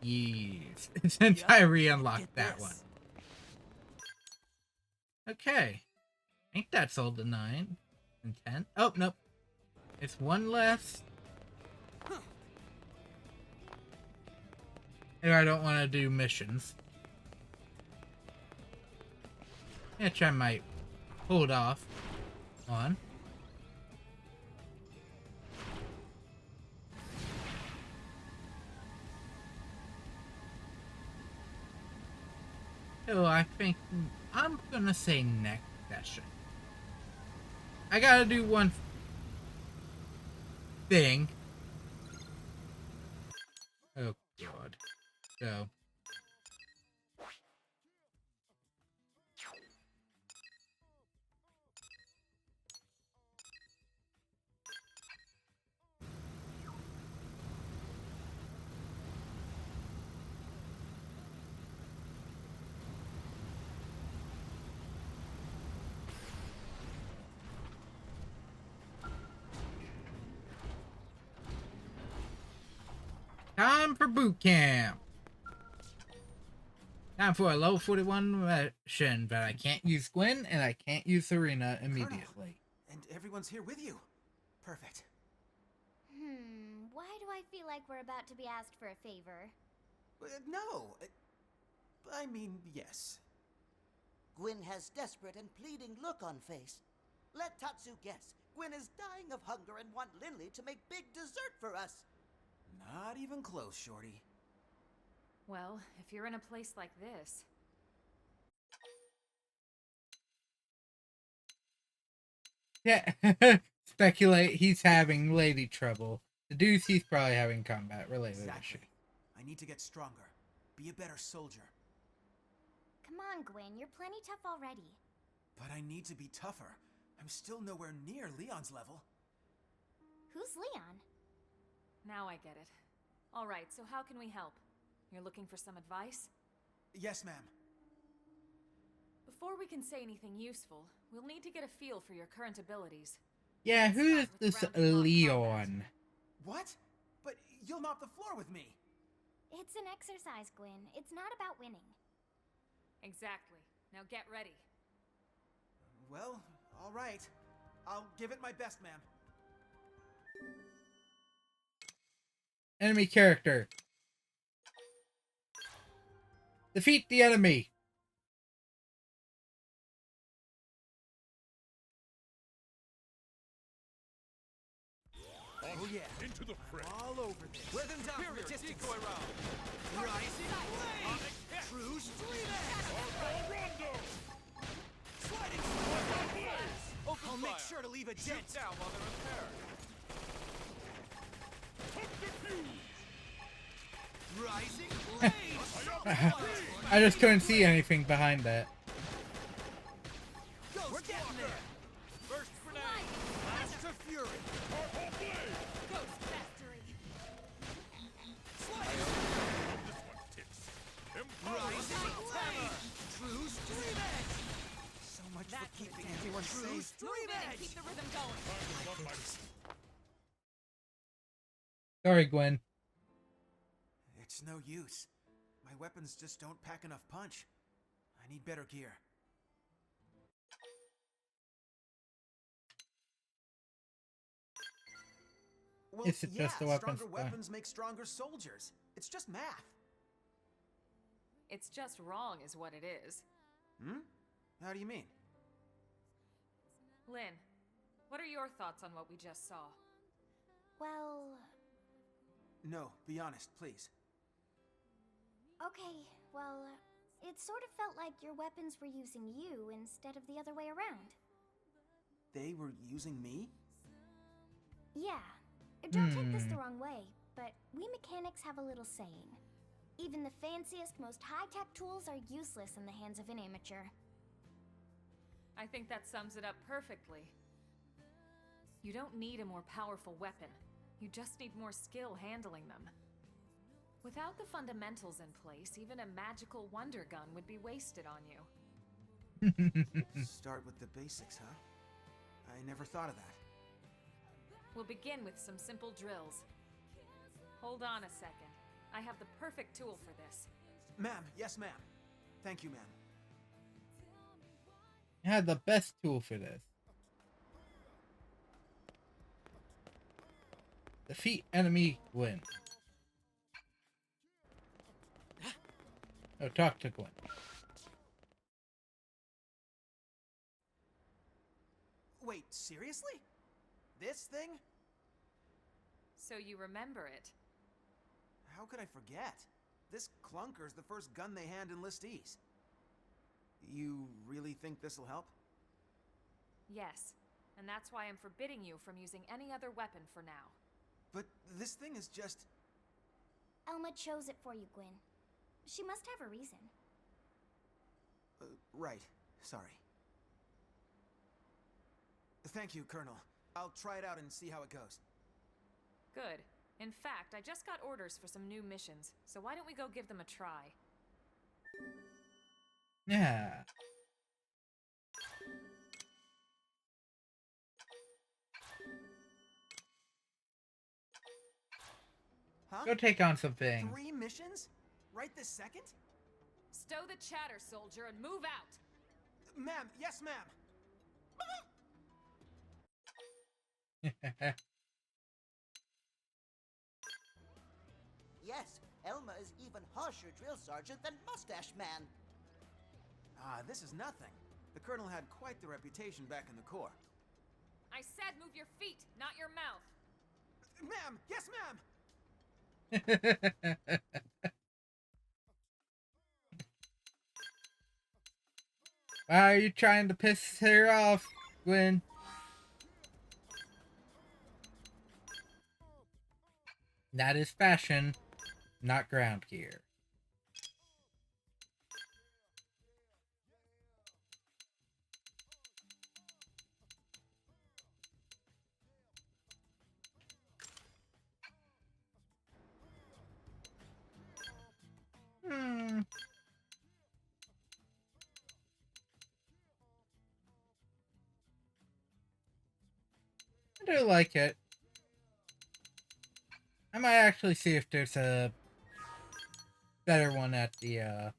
years since I re-unlocked that one. Okay. I think that's all the 9 and 10. Oh, nope. It's one less. If I don't want to do missions. Which I might hold off on. So I think I'm gonna say next session. I gotta do one thing. Oh god. So. Time for boot camp. Time for a level 41 mission, but I can't use Gwen and I can't use Serena immediately. And everyone's here with you. Perfect. Why do I feel like we're about to be asked for a favor? No. I mean, yes. Gwyn has desperate and pleading look on face. Let Tatsu guess. Gwyn is dying of hunger and want Lindley to make big dessert for us. Not even close, Shorty. Well, if you're in a place like this... Yeah, speculate he's having lady trouble. Deduce he's probably having combat-related issue. I need to get stronger. Be a better soldier. Come on, Gwyn, you're plenty tough already. But I need to be tougher. I'm still nowhere near Leon's level. Who's Leon? Now I get it. All right, so how can we help? You're looking for some advice? Yes, ma'am. Before we can say anything useful, we'll need to get a feel for your current abilities. Yeah, who is this Leon? What? But you'll mop the floor with me. It's an exercise, Gwyn. It's not about winning. Exactly. Now get ready. Well, all right. I'll give it my best, ma'am. Enemy character. Defeat the enemy. Oh yeah. Into the fray. All over this. Wear them down from a distance. Decoy round. Rising blade. True street Rondo. Sliding. I'll make sure to leave a dent. Shoot down while they're repaired. Rising blade. I just couldn't see anything behind that. We're getting there. First grenade. Blast of fury. Ghost mastery. Rising blade. True street edge. So much for keeping everyone safe. Move in and keep the rhythm going. Sorry, Gwen. It's no use. My weapons just don't pack enough punch. I need better gear. Well, Is it just the weapons? Stronger weapons make stronger soldiers. It's just math. It's just wrong is what it is. Hmm? How do you mean? Lynn, what are your thoughts on what we just saw? Well, No, be honest, please. okay, well, it sort of felt like your weapons were using you instead of the other way around. They were using me? Yeah. Don't take this the wrong way, but we mechanics have a little saying. Even the fanciest, most high-tech tools are useless in the hands of an amateur. I think that sums it up perfectly. You don't need a more powerful weapon. You just need more skill handling them. Without the fundamentals in place, even a magical wonder gun would be wasted on you. Start with the basics, huh? I never thought of that. We'll begin with some simple drills. Hold on a second. I have the perfect tool for this. Ma'am, yes ma'am. Thank you, ma'am. I had the best tool for this. Defeat enemy, win. Oh, talk to Gwen. Wait, seriously? This thing? So you remember it. How could I forget? This clunker's the first gun they hand enlistees. You really think this'll help? Yes, and that's why I'm forbidding you from using any other weapon for now. But this thing is just... Elma chose it for you, Gwyn. She must have a reason. Right. Sorry. Thank you, Colonel. I'll try it out and see how it goes. Good. In fact, I just got orders for some new missions, so why don't we go give them a try? Yeah. Huh? Go take on some things. 3 missions? Right this second? Stow the chatter, soldier, and move out! Ma'am, yes ma'am! Yes, Elma is even harsher drill sergeant than Mustache Man. Ah, this is nothing. The Colonel had quite the reputation back in the Corps. I said move your feet, not your mouth! Ma'am! Yes, ma'am! Why are you trying to piss her off, Gwen? That is fashion, not ground gear. I do like it. I might actually see if there's a better one at the,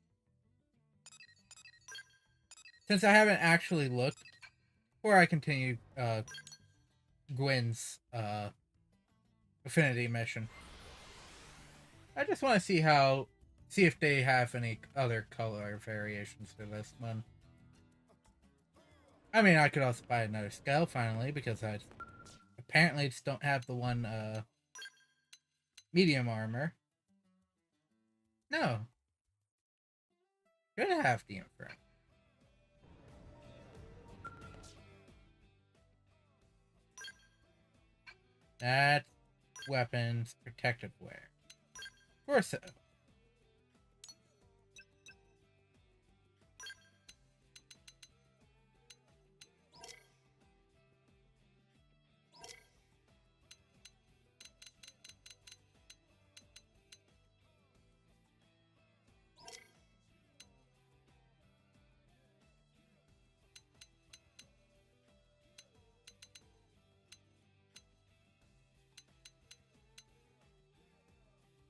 since I haven't actually looked, before I continue, Gwen's, Affinity mission. I just want to see if they have any other color variations for this one. I mean, I could also buy another scale finally, because I apparently just don't have the one, medium armor. No. Should have the Inferno. That's weapons, protective wear. Of course so.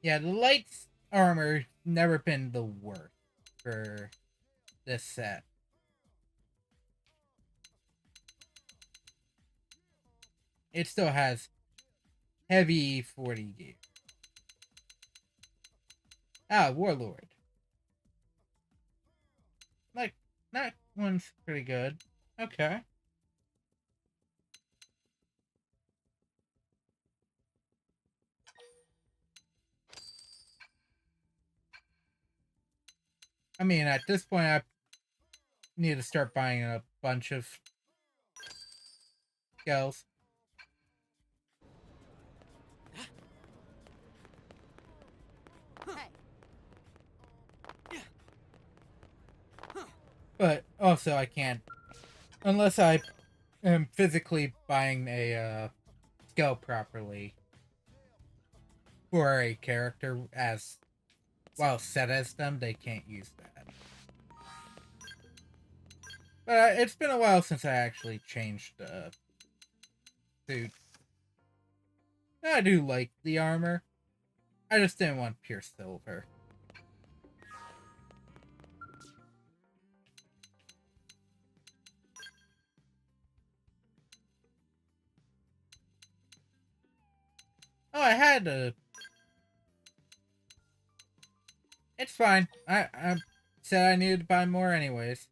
Yeah, the light's armor never been the worst for this set. It still has heavy 40 gear. Ah, Warlord. Like, that one's pretty good. Okay. I mean, at this point, I need to start buying a bunch of scales. But also, I can't, unless I am physically buying a scale properly for a character as well set as them, they can't use that. But it's been a while since I actually changed the suit. I do like the armor. I just didn't want pure silver. Oh, I had a... It's fine. I said I needed to buy more anyways.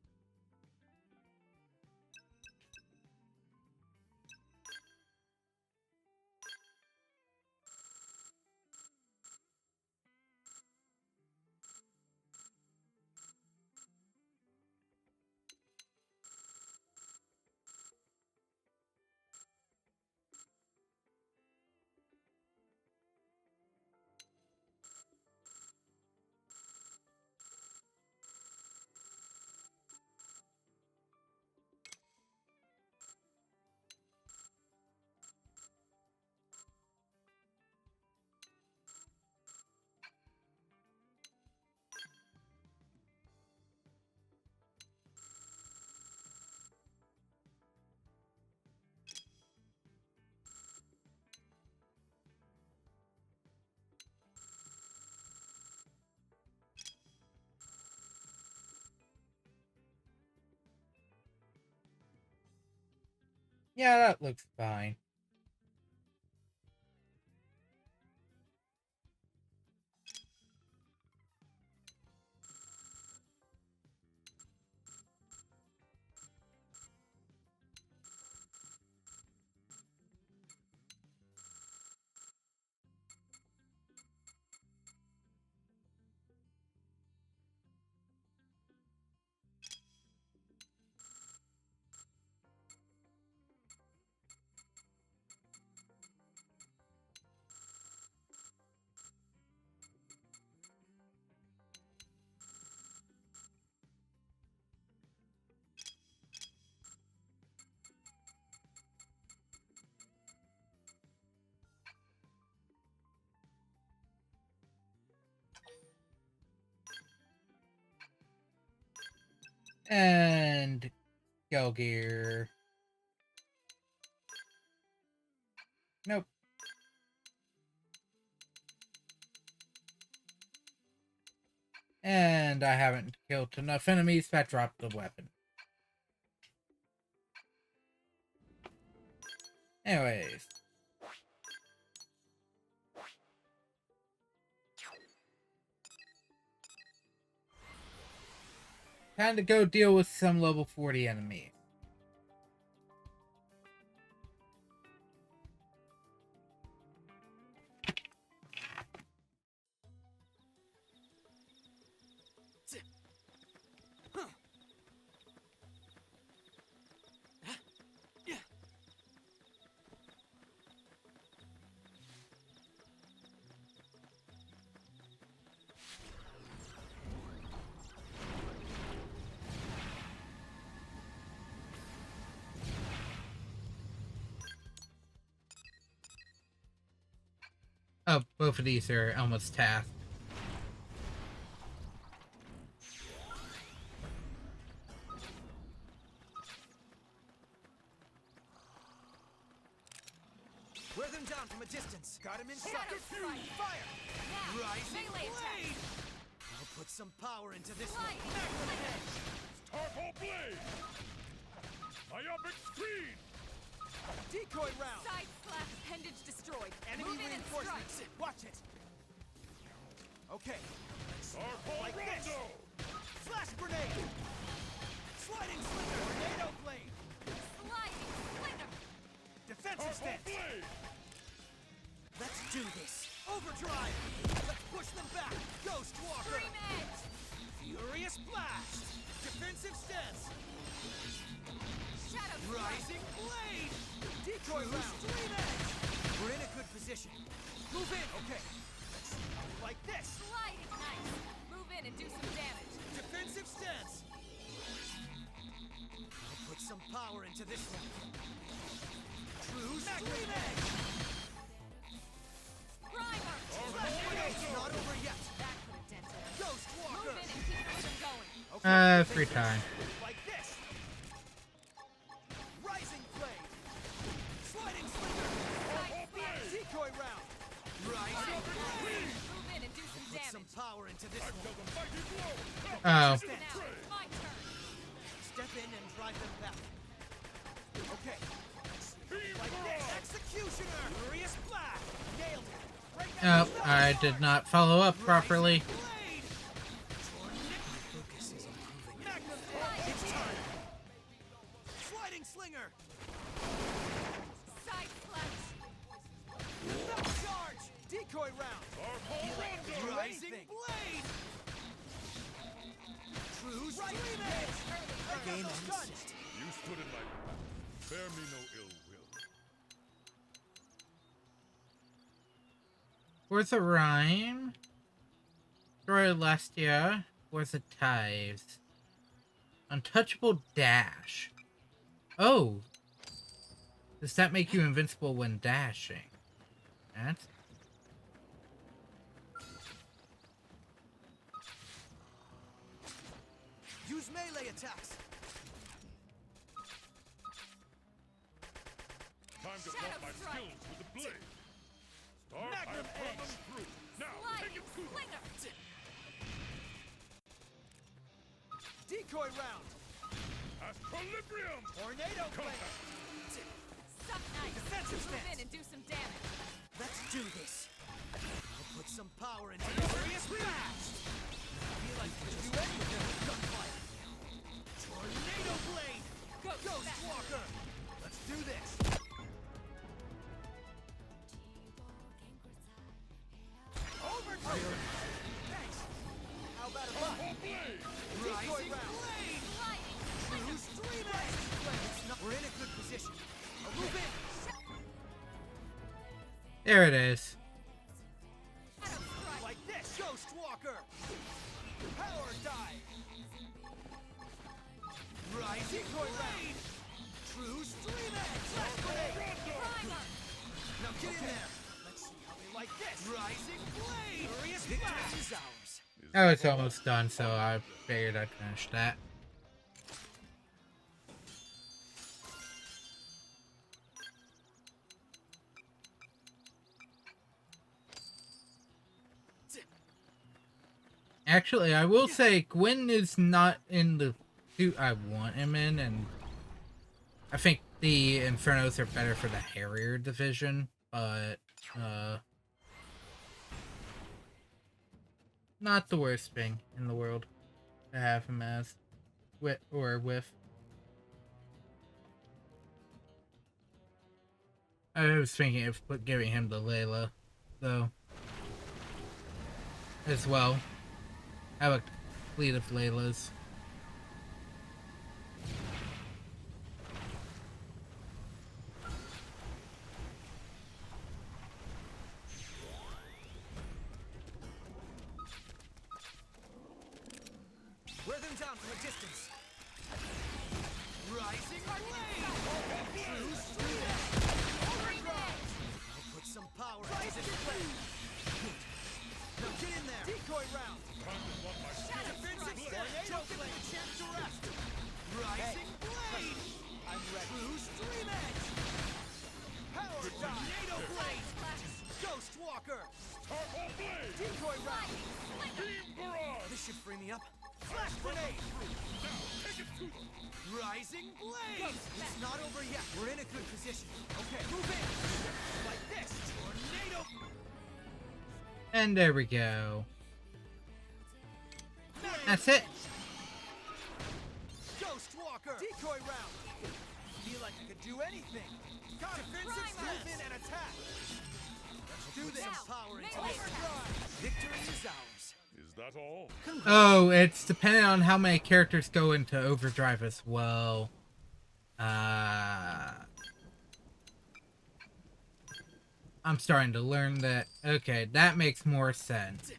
Yeah, that looks fine. And Go Gear. Nope. And I haven't killed enough enemies that dropped the weapon. Anyways. Time to go deal with some level 40 enemies. Oh, both of these are almost tasked. Wear them down from a distance. Got him in sight. Fire! Now, Rising melee attack. blade! I'll put some power into this Slide. one. Magnum edge! Starfall blade! Myopic screen! Decoy round! Side slap, appendage destroyed. Enemy Move in and strike. reinforcements! Watch it! Okay. Starfall Like this! rondo! Flash grenade! Sliding slinger! Tornado blade! Sliding slinger. Defensive Starfall stance! blade! Let's do this! Overdrive! Let's push them back! Ghost Walker! Dream edge. Furious blast! Defensive stance! Shadow strike. Rising blade! Decoy round! Stream edge! We're in a good position. Move in! Okay. Let's see how we like this! Sliding nice. Move in and do some damage. Defensive stance! I'll put some power into this one. True stream edge! Primer. It's not over yet! That could have dented him. Ghost Walker! Move in and keep them going. Free time. Like this! Rising blade! Sliding slinger! Side slap. Decoy round! Rising blade! Move in and do some Put some damage. power into this I one. felt a mighty blow! Oh. Now it's my turn. Step in and drive them back. Okay. Team Like this! Barrage! Executioner! Furious blast! Nailed it! Right Oh, I did not follow up properly. Blade! Focus is improving. Magnum edge! It's time! Sliding slinger! Side slash. Back charge! Decoy round! Starfall rondo! Rising blade! True stream edge! Game ends. You stood in my path. Bear me no ill will. Where's the rhyme? Destroy Lestia. Where's the Tithes? Untouchable dash. Oh. Does that make you invincible when dashing? That's... Use melee attacks! Time to Shadow pump my strike. skills with the blade. Start, I Magnum have run edge. them through. Now, take Sliding it through. slinger. Decoy round! Astrolibrium! Tornado blade! Suck nice. Defensive Move in stance. and do some damage. Let's do this! I'll put some power into this. Furious blast! I feel like I can do anything with gunfire. Tornado blade! Ghost back. Walker! Let's do this! Overture! Thanks! How about a butt? Decoy round! Blade! Sliding True stream edge! We're in a good position. I'll move in! There it is. shadow strike. Like this! Ghost Walker! Power dive! Rising blade! True stream edge! Flash grenade! Primer. Now get in there! Let's see how they like this! Rising blade! Furious blast is ours! Oh, it's almost done, so I figured I'd finish that. Actually, I will say Gwyn is not in the suit I want him in, and I think the Infernos are better for the Harrier division, but not the worst thing in the world to have him as with. I was thinking of giving him the Layla, though, as well. Have a fleet of Laylas. Wear them down from a distance. Rising blade! True strength! I'll put some power into this blade. Now get in there! Decoy round! Defensive step! Don't give it a chance to rest! Rising blade! I'm ready. True stream edge! Power tornado blade! Ghost walker! Decoy round! This should free me up. Flash grenade! Rising blade! It's not over yet. We're in a good position. Okay, move in! Like this! Tornado! And there we go. That's it. Ghost walker! Decoy round! Feel like I could do anything. Got defensive move in and attack! Do this power into this drive! Victory is ours. Is that all? Oh, it's dependent on how many characters go into overdrive as well. I'm starting to learn that. Okay, that makes more sense.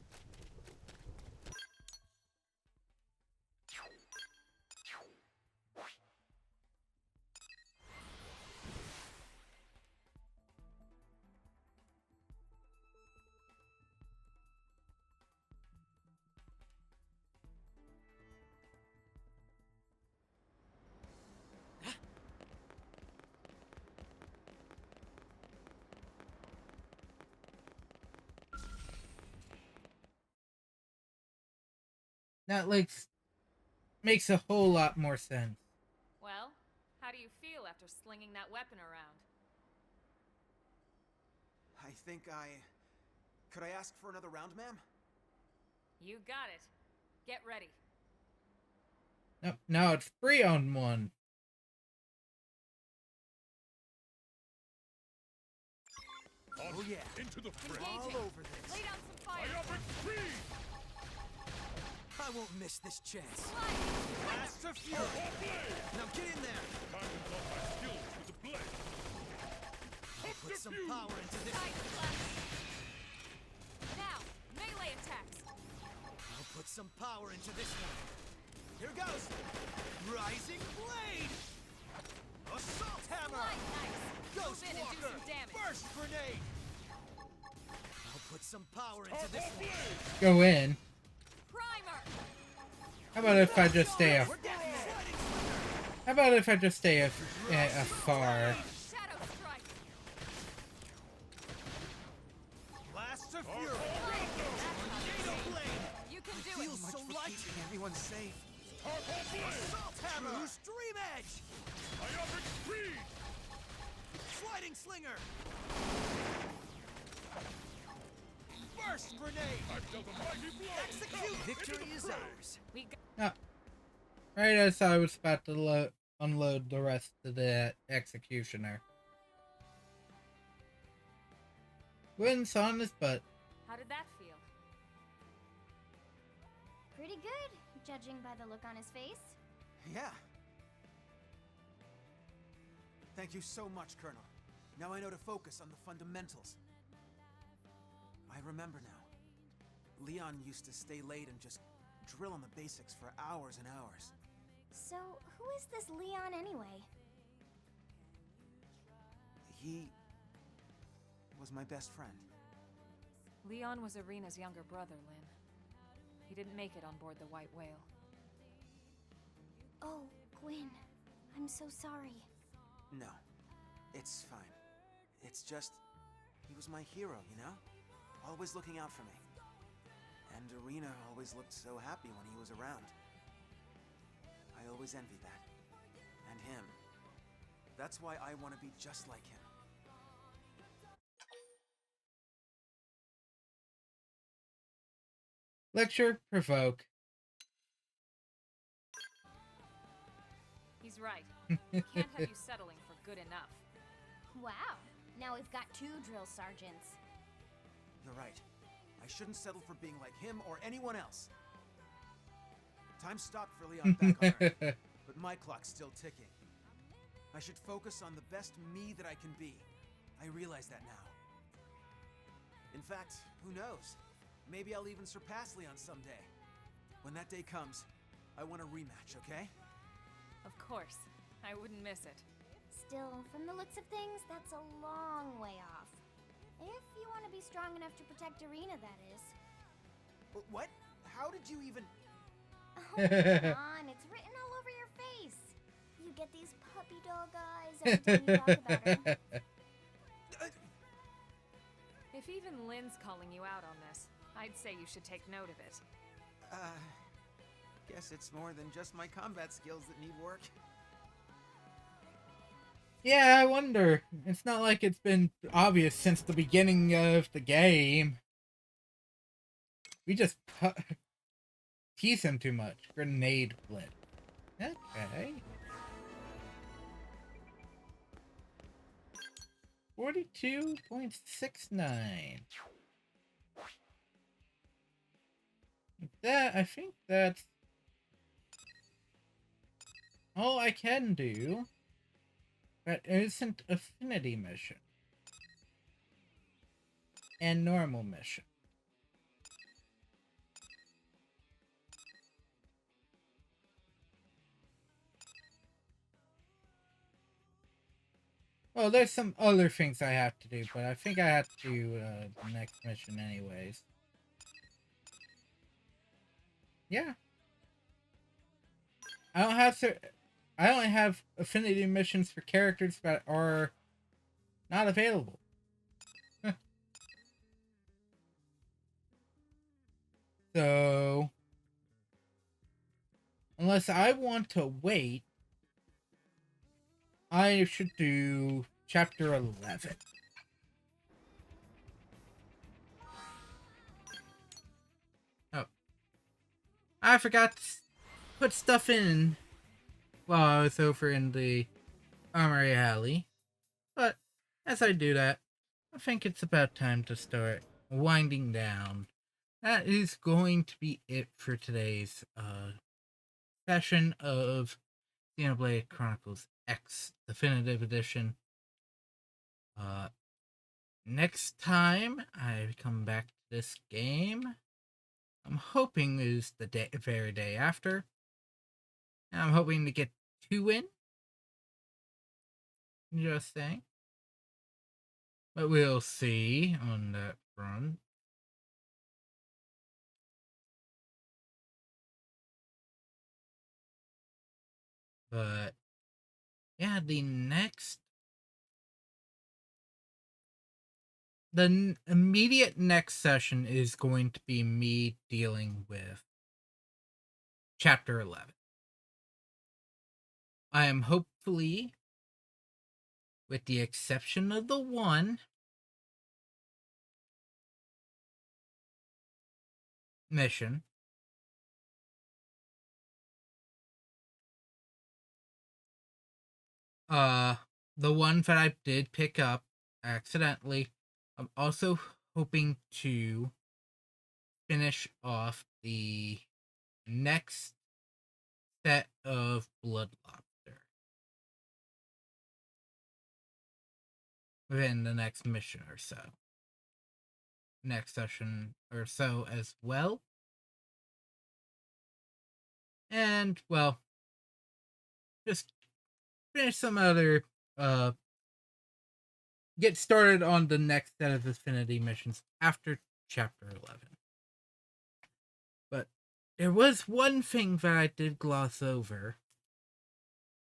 That makes a whole lot more sense. Well, how do you feel after slinging that weapon around? I think Could I ask for another round, ma'am? You got it. Get ready. Nope, now it's 3-on-1. Oh yeah. Into the fray. All over this. Lay down some fire. I won't miss this chance. Blast of fury. Now get in there. Time to drop my skills with the blade. Put some power into this. Now, melee attacks. I'll put some power into this one. Here goes. Rising blade. Assault hammer. Ghost in and do walker. some damage. Burst grenade. I'll put some power into this one. Go in. Primer. How about if I just stay a... How about if I just stay afar? Shadow strike. Blast of fury. Tornado blade. You can do Feels so light. Everyone's safe. Assault hammer. True stream edge. Myopic speed. Sliding slinger. Burst grenade. I've dealt a mighty blow. Execute. Victory is ours. We got Right as I was about to unload the rest of the executioner. Wind's on his butt. How did that feel? Pretty good, judging by the look on his face. Yeah. Thank you so much, Colonel. Now I know to focus on the fundamentals. I remember now. Leon used to stay late and just drill on the basics for hours and hours. So, who is this Leon anyway? He was my best friend. Leon was Arena's younger brother, Lynn. He didn't make it on board the White Whale. Oh, Gwyn. I'm so sorry. No, it's fine. It's just, he was my hero, you know? Always looking out for me. And Arena always looked so happy when he was around. I always envied that. And him. That's why I want to be just like him. Lecture, provoke. He's right. Can't have you settling for good enough. Wow, now we've got 2 drill sergeants. You're right. I shouldn't settle for being like him or anyone else. Time stopped for Leon back on Earth, but my clock's still ticking. I should focus on the best me that I can be. I realize that now. In fact, who knows? Maybe I'll even surpass Leon someday. When that day comes, I want a rematch, okay? Of course. I wouldn't miss it. Still, from the looks of things, that's a long way off. If you want to be strong enough to protect Arena, that is. What? How did you even... Oh, come on, it's written all over your face. You get these puppy dog eyes every time you talk about her. If even Lynn's calling you out on this, I'd say you should take note of it. Guess it's more than just my combat skills that need work. Yeah, I wonder. It's not like it's been obvious since the beginning of the game. We just tease him too much. Grenade blitz. Okay. 42.69. That, I think that's all I can do. But it isn't Affinity mission. And normal mission. Well, there's some other things I have to do, but I think I have to do the next mission anyways. Yeah. I only have Affinity missions for characters that are not available. So, unless I want to wait, I should do chapter 11. Oh. I forgot to put stuff in while I was over in the Armory Alley. But as I do that, I think it's about time to start winding down. That is going to be it for today's session of Xenoblade Chronicles X Definitive Edition. Next time I come back to this game, I'm hoping is the very day after. And I'm hoping to get 2 in. Just saying. But we'll see on that front. But yeah, the immediate next session is going to be me dealing with chapter 11. I am hopefully, with the exception of the one mission, the one that I did pick up accidentally, I'm also hoping to finish off the next set of Blood Lobster within the next mission or so. Next session or so as well. And, well, just finish some other, get started on the next set of Affinity missions after chapter 11. But there was one thing that I did gloss over.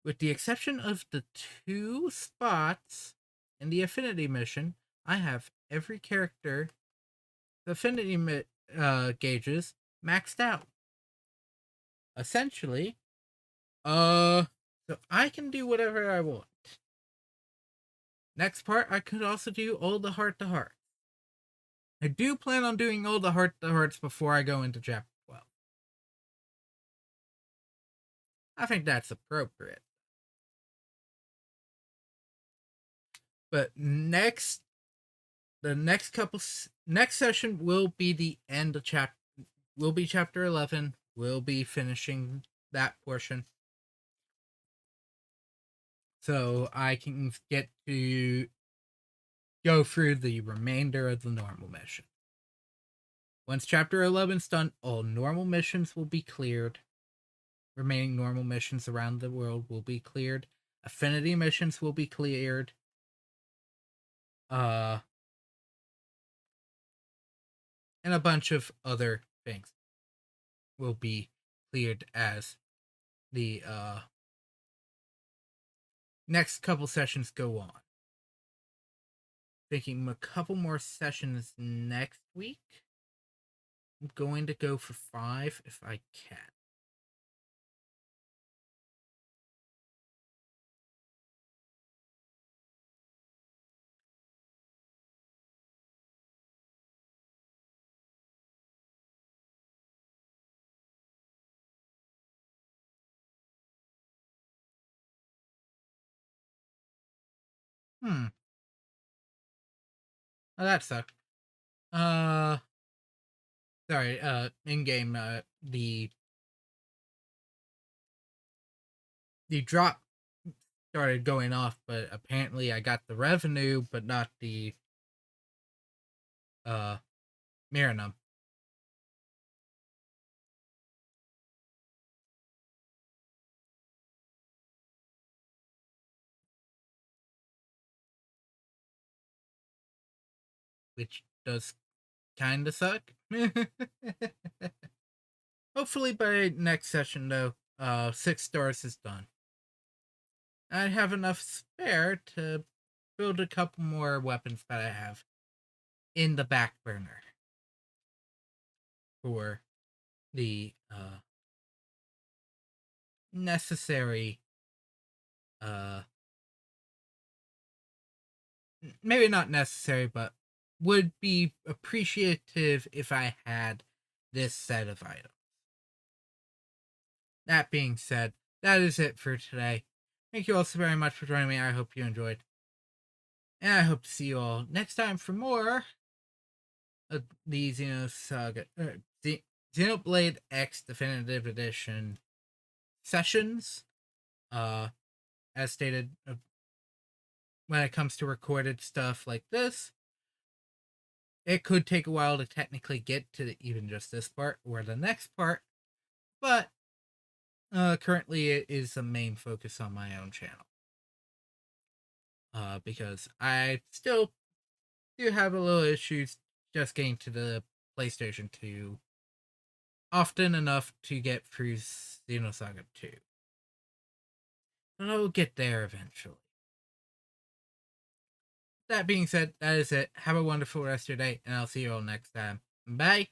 With the exception of the 2 spots in the Affinity mission, I have every character. The Affinity gauges maxed out. Essentially, so I can do whatever I want. Next part, I could also do all the heart-to-hearts. I do plan on doing all the heart-to-hearts before I go into chapter 12. I think that's appropriate. But next session will be the end of will be chapter 11. We'll be finishing that portion. So I can get to go through the remainder of the normal mission. Once chapter 11's done, all normal missions will be cleared. Remaining normal missions around the world will be cleared. Affinity missions will be cleared. And a bunch of other things will be cleared as the next couple sessions go on. Thinking a couple more sessions next week. I'm going to go for 5 if I can. Oh, that sucked. Sorry, in-game, the drop started going off, but apparently I got the revenue, but not the, Marinum. Which does kinda suck. Hopefully by next session, though, 6 stars is done. I have enough spare to build a couple more weapons that I have in the back burner for the necessary, maybe not necessary, but would be appreciative if I had this set of items. That being said, that is it for today. Thank you all so very much for joining me. I hope you enjoyed. And I hope to see you all next time for more of the Xenoblade X Definitive Edition sessions. As stated, when it comes to recorded stuff like this, it could take a while to technically get to even just this part or the next part, but currently it is the main focus on my own channel. Because I still do have a little issues just getting to the PlayStation 2 often enough to get through Xenosaga 2. But I'll get there eventually. That being said, that is it. Have a wonderful rest of your day, and I'll see you all next time. Bye!